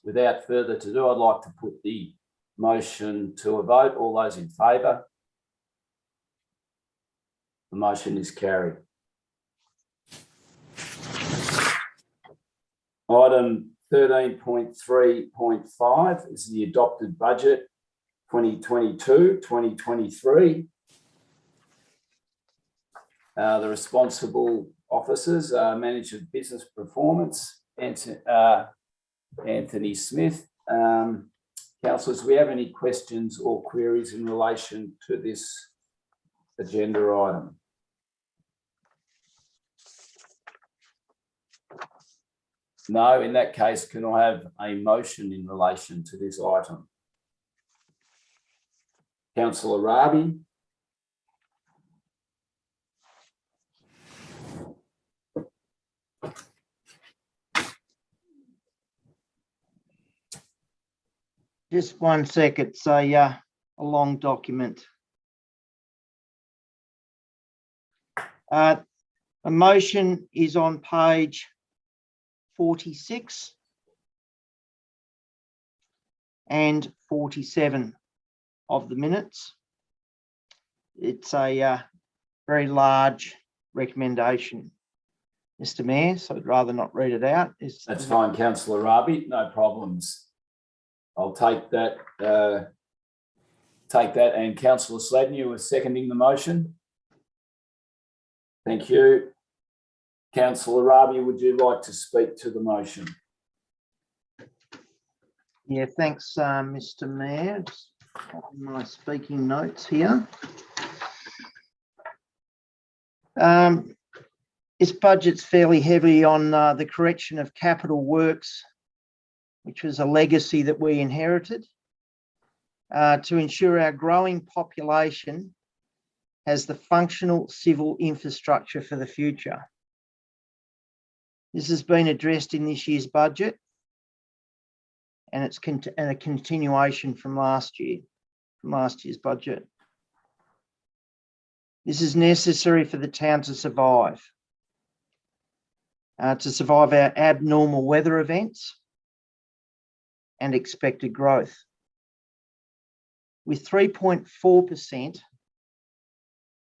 Without further ado, I'd like to put the motion to a vote. All those in favour? The motion is carried. Item 13.3.5 is the adopted budget 2022-2023. The responsible officers are Manager of Business Performance, Anthony Smith. Councillors, do we have any questions or queries in relation to this agenda item? No, in that case, can I have a motion in relation to this item? Councillor Rabi. Just 1 sec, it's a long document. A motion is on page 46 and 47 of the minutes. It's a very large recommendation, Mr. Mayor, so I'd rather not read it out. That's fine, Councillor Rabi, no problems. I'll take that. And Councillor Sladden, you were seconding the motion. Thank you. Councillor Rabi, would you like to speak to the motion? Yeah, thanks, Mr. Mayor. Just on my speaking notes here. This budget's fairly heavy on the correction of capital works, which was a legacy that we inherited, to ensure our growing population has the functional civil infrastructure for the future. This has been addressed in this year's budget, and it's a continuation from last year's budget. This is necessary for the town to survive our abnormal weather events and expected growth. With 3.4%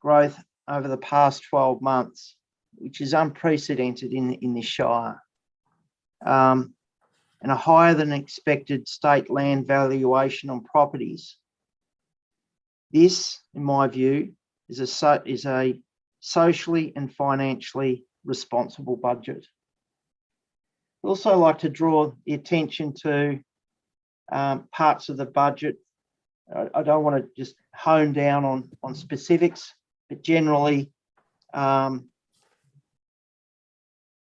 growth over the past 12 months, which is unprecedented in this Shire, and a higher than expected state land valuation on properties. This, in my view, is a socially and financially responsible budget. I'd also like to draw the attention to parts of the budget. I don't want to just hone down on specifics, but generally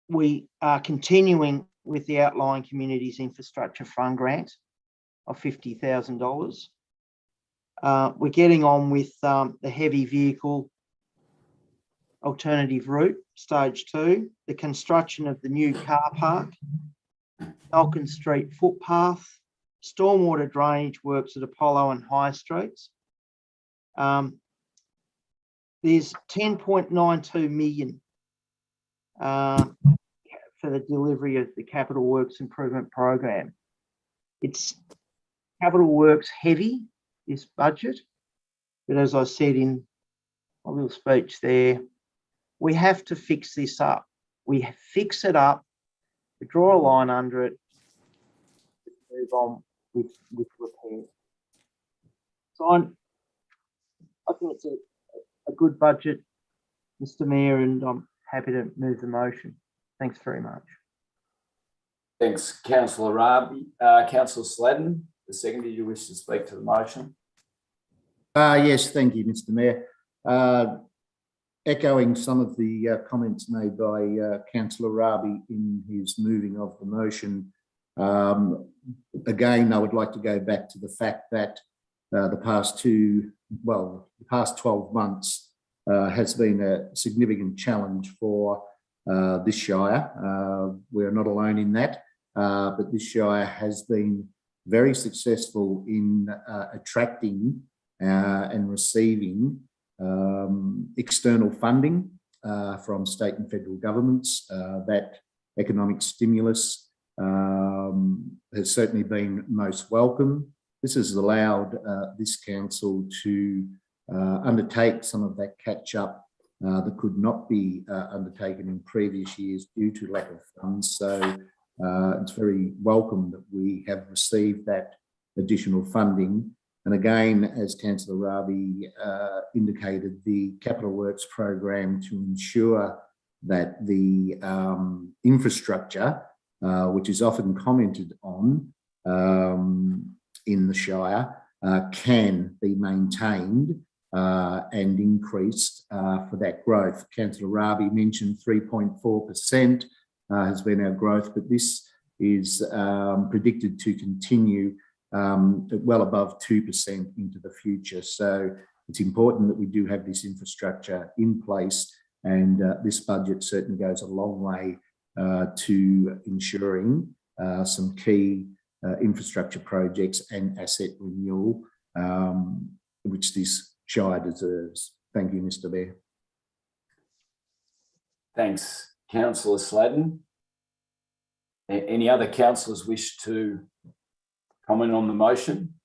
we are continuing with the Outlying Communities Infrastructure Fund grant of $50,000. We're getting on with the heavy vehicle alternative route, stage 2, the construction of the new car park, Falcon Street footpath, stormwater drainage works at Apollo and High Streets. there's 10.92 million for the delivery of the Capital Works Improvement Program. It's Capital Works heavy, this budget, but as I said in my little speech there, we have to fix this up. We fix it up, we draw a line under it, move on with repair. So I think it's a good budget, Mr. Mayor, and I'm happy to move the motion. Thanks very much. Thanks, Councillor Raby. Councillor Sladden, the second, do you wish to speak to the motion? Yes, thank you, Mr. Mayor. Echoing some of the comments made by Councillor Raby in his moving of the motion, again, I would like to go back to the fact that the past 12 months has been a significant challenge for this Shire. We're not alone in that, but this Shire has been very successful in attracting and receiving external funding from state and federal governments. That economic stimulus has certainly been most welcome. This has allowed this council to undertake some of that catch-up that could not be undertaken in previous years due to lack of funds. So it's very welcome that we have received that additional funding. And again, as Councillor Raby indicated, the Capital Works program to ensure that the infrastructure, which is often commented on in the Shire, can be maintained and increased for that growth. Councillor Raby mentioned 3.4% has been our growth, but this is predicted to continue well above 2% into the future. So it's important that we do have this infrastructure in place, and this budget certainly goes a long way to ensuring some key infrastructure projects and asset renewal, which this Shire deserves. Thank you, Mr. Mayor. Thanks, Councillor Sladden. Any other councillors wish to comment on the motion?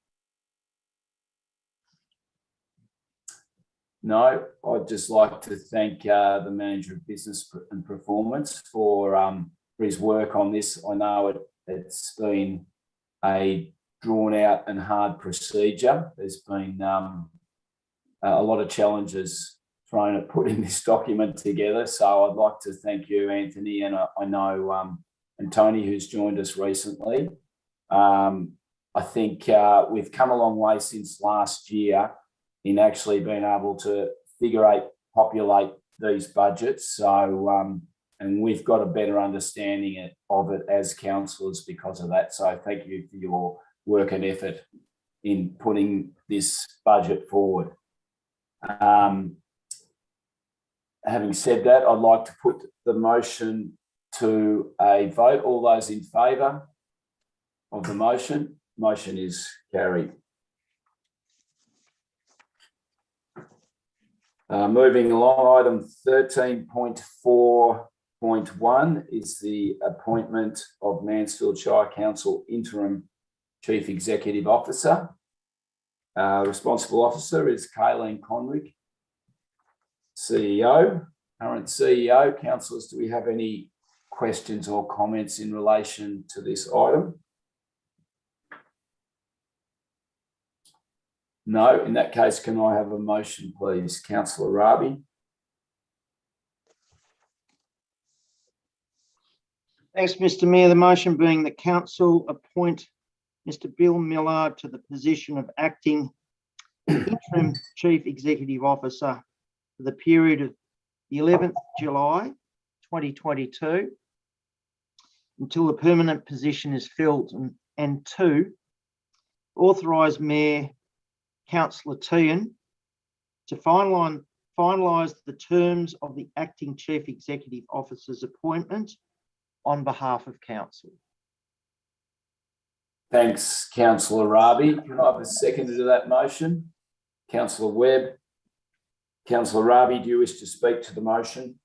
No, I'd just like to thank the Manager of Business and Performance for his work on this. I know it's been a drawn out and hard procedure. There's been a lot of challenges thrown at putting this document together. So I'd like to thank you, Anthony, and I know and Tony, who's joined us recently. I think we've come a long way since last year in actually being able to populate these budgets. So, and we've got a better understanding of it as councillors because of that. So thank you for your work and effort in putting this budget forward. Having said that, I'd like to put the motion to a vote. All those in favour of the motion? Motion is carried. Moving along, item 13.4.1 is the appointment of Mansfield Shire Council Interim Chief Executive Officer. Responsible officer is Kayleen Conrick, CEO, current CEO. Councillors, do we have any questions or comments in relation to this item? No, in that case, can I have a motion, please? Councillor Raby. Thanks, Mr. Mayor. The motion being that Council appoint Mr. Bill Millard to the position of Acting Interim Chief Executive Officer for the period of the 11th July 2022 until the permanent position is filled, and two, authorise Mayor Councillor Tehan to finalise the terms of the Acting Chief Executive Officer's appointment on behalf of Council. Thanks, Councillor Raby. Can I have a seconder to that motion? Councillor Webb. Councillor Raby, do you wish to speak to the motion?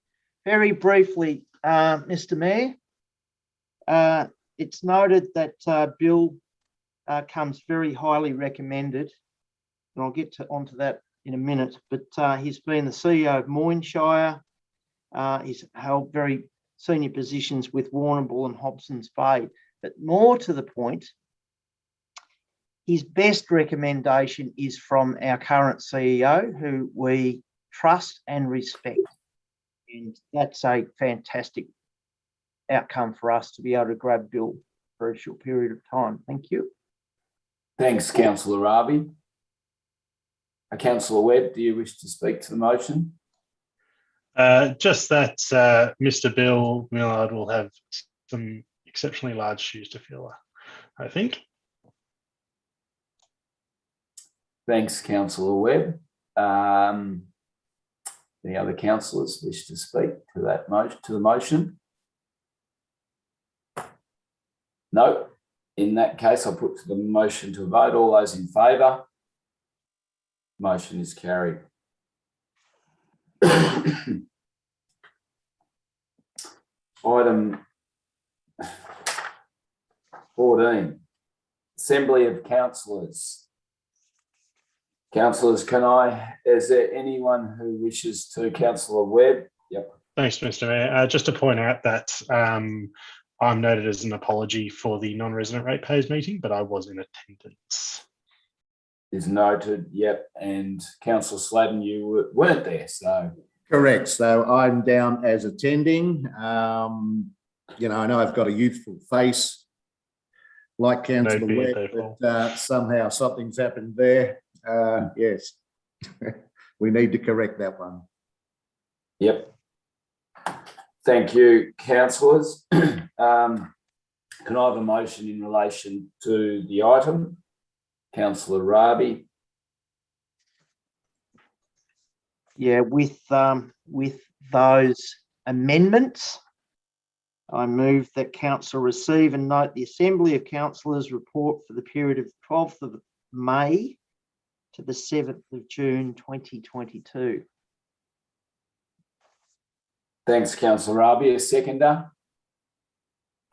Very briefly, Mr. Mayor, it's noted that Bill comes very highly recommended, and I'll get onto that in a minute, but he's been the CEO of Mansfield Shire. He's held very senior positions with Warrnambool and Hobson's Bay. But more to the point, his best recommendation is from our current CEO, who we trust and respect. And that's a fantastic outcome for us to be able to grab Bill for a short period of time. Thank you. Thanks, Councillor Raby. Councillor Webb, do you wish to speak to the motion? Just that Mr. Bill Millard will have some exceptionally large shoes to fill, I think. Thanks, Councillor Webb. Any other councillors wish to speak to that motion, to the motion? No. In that case, I'll put the motion to a vote. All those in favour? Motion is carried. Item 14, Assembly of Councillors. Councillors, is there anyone who wishes to? Councillor Webb? Yep. Thanks, Mr. Mayor. Just to point out that I'm noted as an apology for the non-resident ratepayers meeting, but I was in attendance. Is noted, yep. And Councillor Sladden, you weren't there, so. Correct. So I'm down as attending. You know, I know I've got a youthful face like Councillor Webb, but somehow something's happened there. Yes, we need to correct that one. Yep. Thank you, councillors. Can I have a motion in relation to the item? Councillor Raby. Yeah, with those amendments, I move that council receive and note the Assembly of Councillors report for the period of 12th of May to the 7th of June 2022. Thanks, Councillor Raby. A seconder?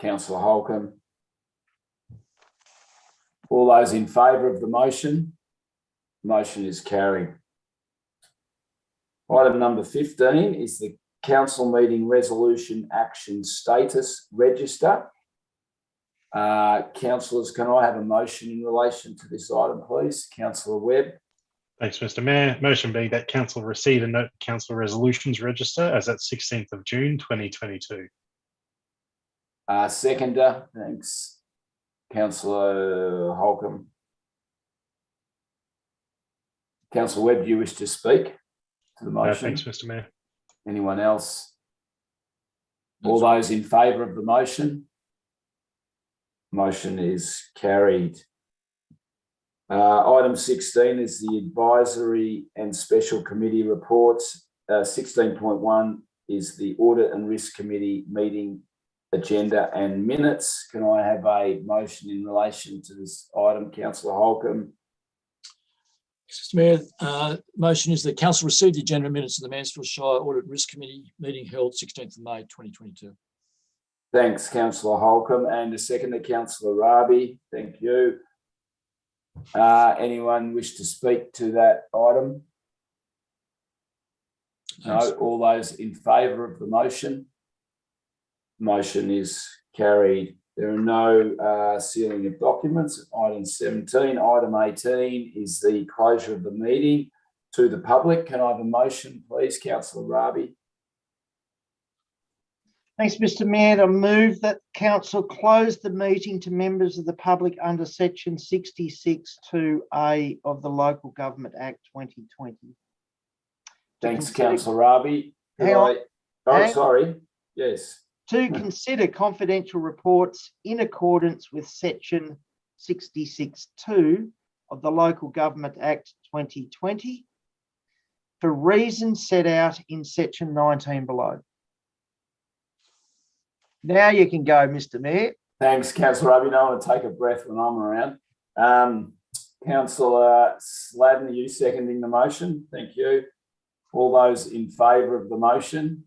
Councillor Holcomb. All those in favour of the motion? Motion is carried. Item number 15 is the council meeting resolution action status register. Councillors, can I have a motion in relation to this item, please? Councillor Webb. Thanks, Mr. Mayor. Motion being that council receive and note the council resolutions register as at 16th of June 2022. Seconder, thanks. Councillor Holcomb. Councillor Webb, do you wish to speak to the motion? Thanks, Mr. Mayor. Anyone else? All those in favour of the motion? Motion is carried. Item 16 is the advisory and special committee reports. 16.1 is the audit and risk committee meeting agenda and minutes. Can I have a motion in relation to this item, Councillor Holcomb? Mr. Mayor, motion is that council receive the agenda minutes of the Mansfield Shire Audit Risk Committee meeting held 16th of May 2022. Thanks, Councillor Holcomb. And a seconder, Councillor Raby. Thank you. Anyone wish to speak to that item? No. All those in favour of the motion? Motion is carried. There are no sealing of documents. Item 17. Item 18 is the closure of the meeting to the public. Can I have a motion, please, Councillor Raby? Thanks, Mr. Mayor. I move that council close the meeting to members of the public under section 66(2)(a) of the Local Government Act 2020. Thanks, Councillor Raby. Sorry. Yes. To consider confidential reports in accordance with section 66(2) of the Local Government Act 2020 for reasons set out in section 19 below. Now you can go, Mr. Mayor. Thanks, Councillor Raby. No one to take a breath when I'm around. Councillor Sladden, are you seconding the motion? Thank you. All those in favour of the motion?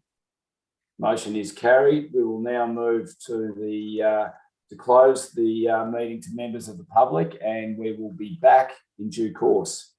Motion is carried. We will now move to close the meeting to members of the public, and we will be back in due course.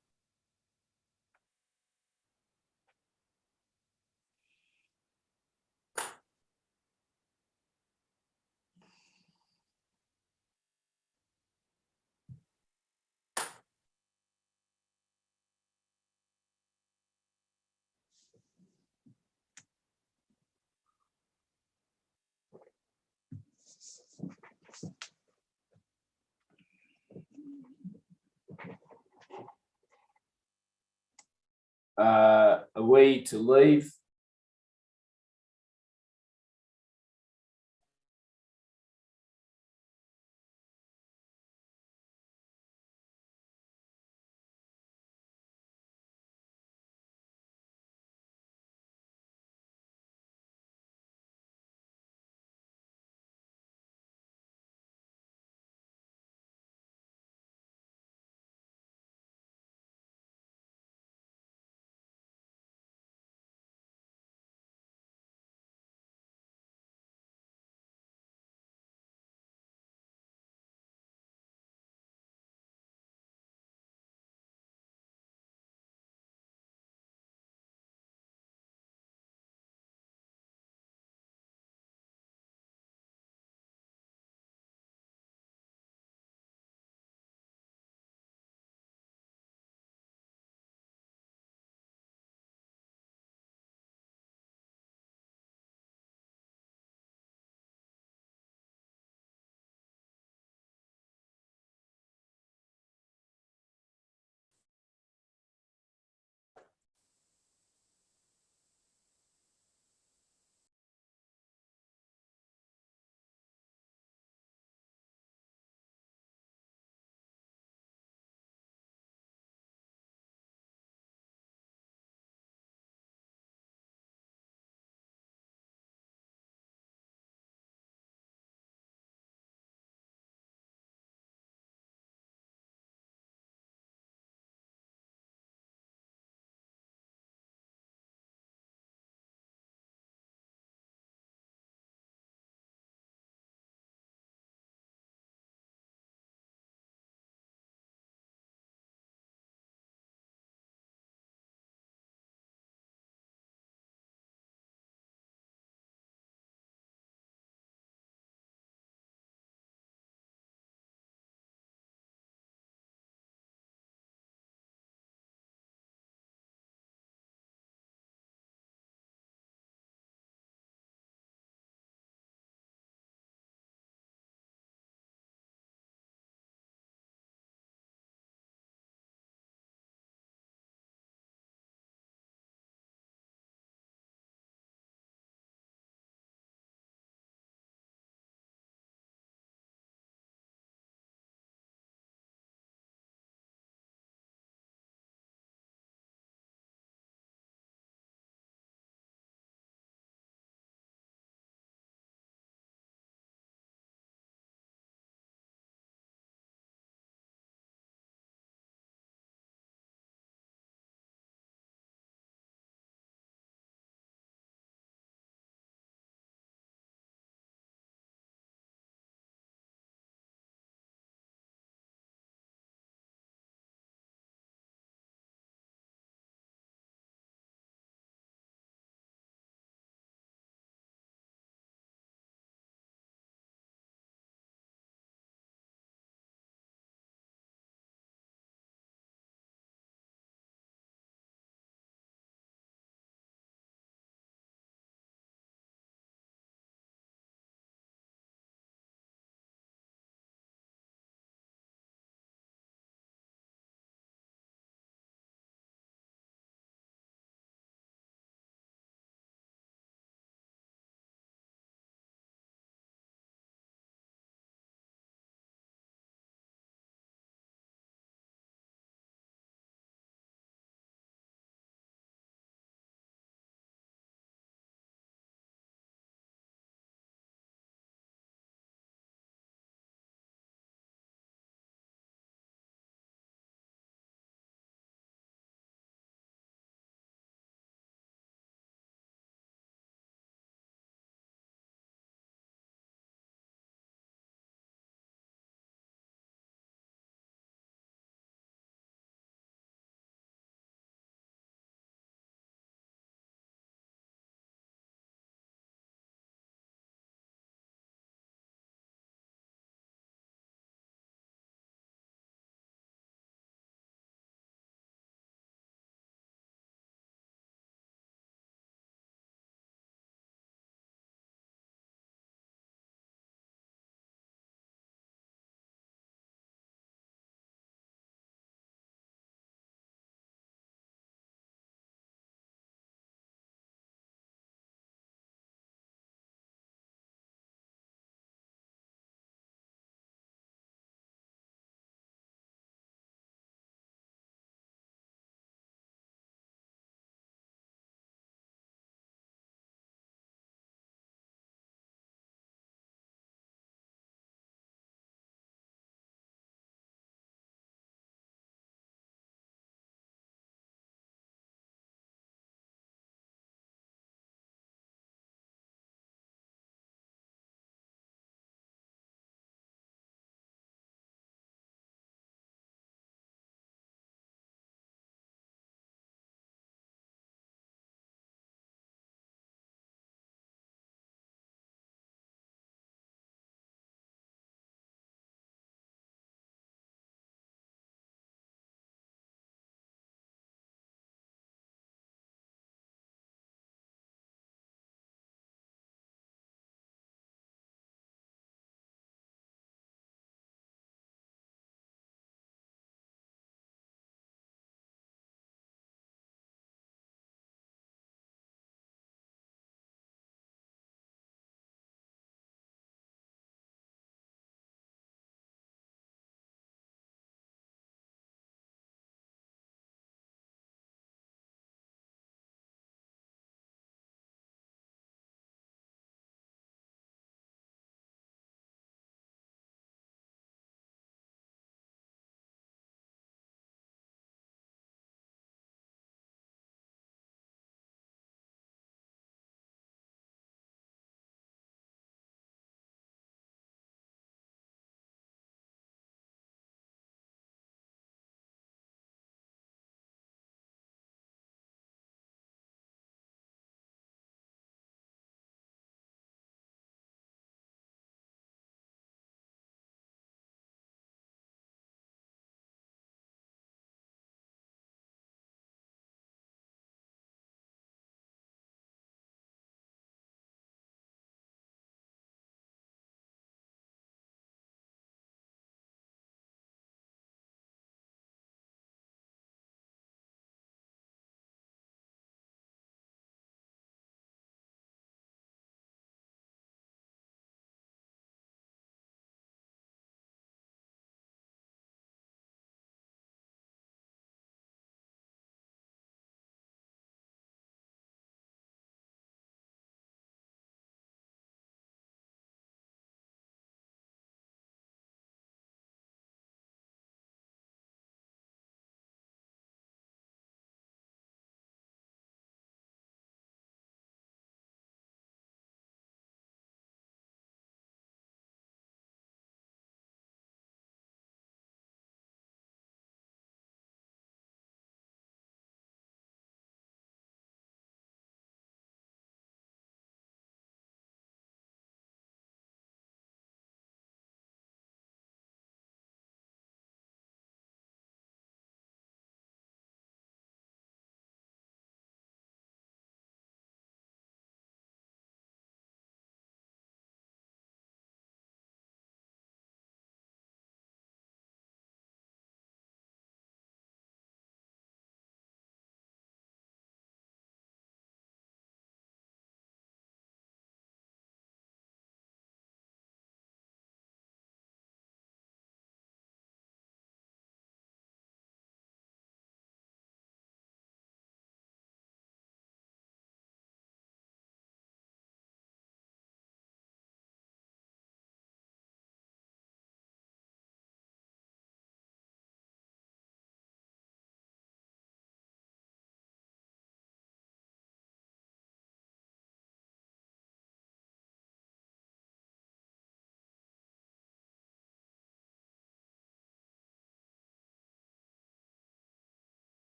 Are we to leave?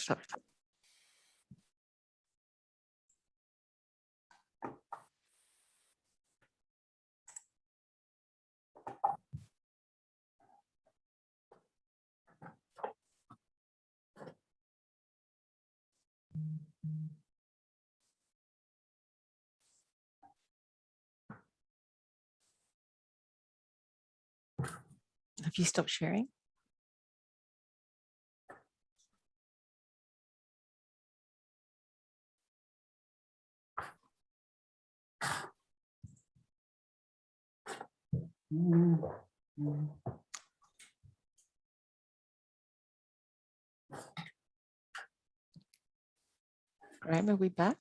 Stop. Have you stopped sharing? Graham, are we back?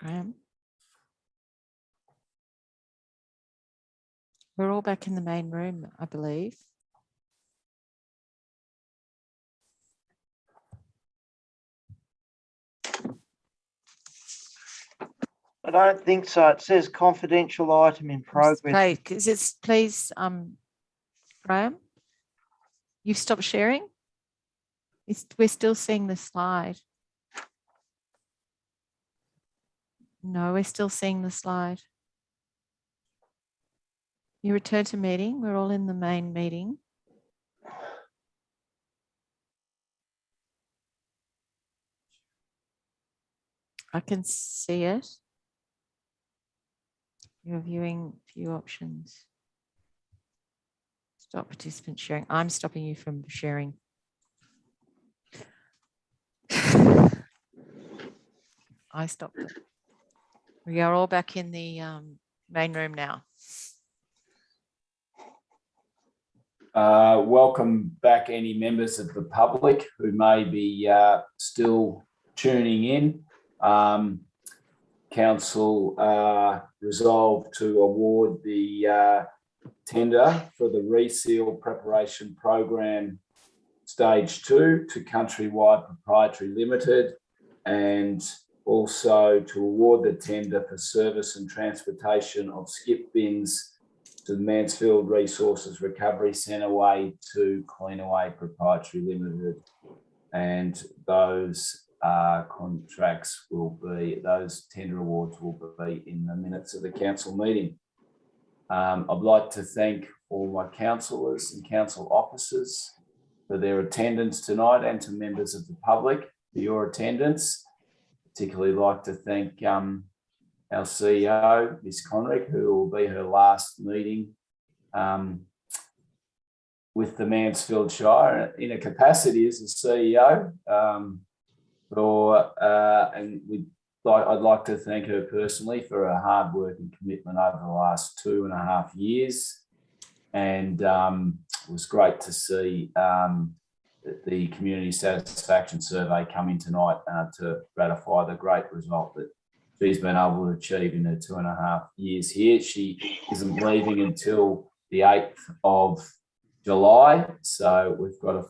Graham? We're all back in the main room, I believe. I don't think so. It says confidential item in progress. Please, Graham, you've stopped sharing? We're still seeing the slide. No, we're still seeing the slide. You return to meeting. We're all in the main meeting. I can see it. You're viewing view options. Stop participant sharing. I'm stopping you from sharing. I stopped it. We are all back in the main room now. Welcome back any members of the public who may be still tuning in. Council resolved to award the tender for the reseal preparation program stage 2 to Countrywide Proprietary Limited, and also to award the tender for service and transportation of skip bins to the Mansfield Resources Recovery Centre Way to Cleanaway Proprietary Limited. And those contracts will be, those tender awards will be in the minutes of the council meeting. I'd like to thank all my councillors and council officers for their attendance tonight, and to members of the public for your attendance. Particularly like to thank our CEO, Ms. Conrick, who will be her last meeting with the Mansfield Shire in a capacity as a CEO. I'd like to thank her personally for her hard work and commitment over the last 2.5 years. And it was great to see the community satisfaction survey come in tonight to ratify the great result that she's been able to achieve in her 2.5 years here. She isn't leaving until the 8th of July. So we've got a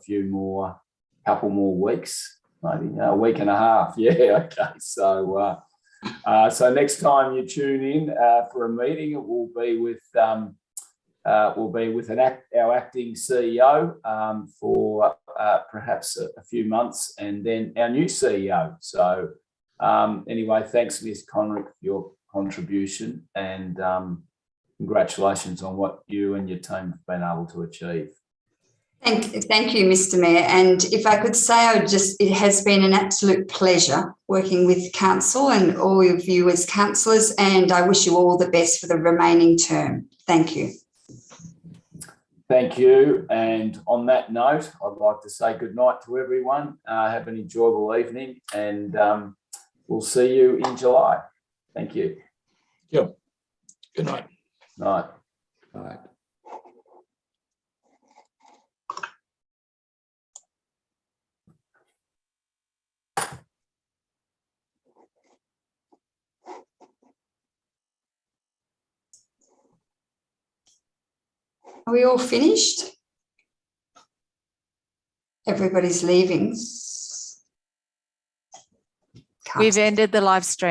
couple more weeks, maybe a week and a half. Yeah, okay. So next time you tune in for a meeting, it will be with our acting CEO for perhaps a few months, and then our new CEO. So anyway, thanks, Ms. Conrick, for your contribution, and congratulations on what you and your team have been able to achieve. Thank you, Mr. Mayor. And if I could say, it has been an absolute pleasure working with council and all of you as councillors, and I wish you all the best for the remaining term. Thank you. Thank you. And on that note, I'd like to say good night to everyone. Have an enjoyable evening, and we'll see you in July. Thank you. Yep. Good night. Night. Night. Are we all finished? Everybody's leaving. We've ended the live stream.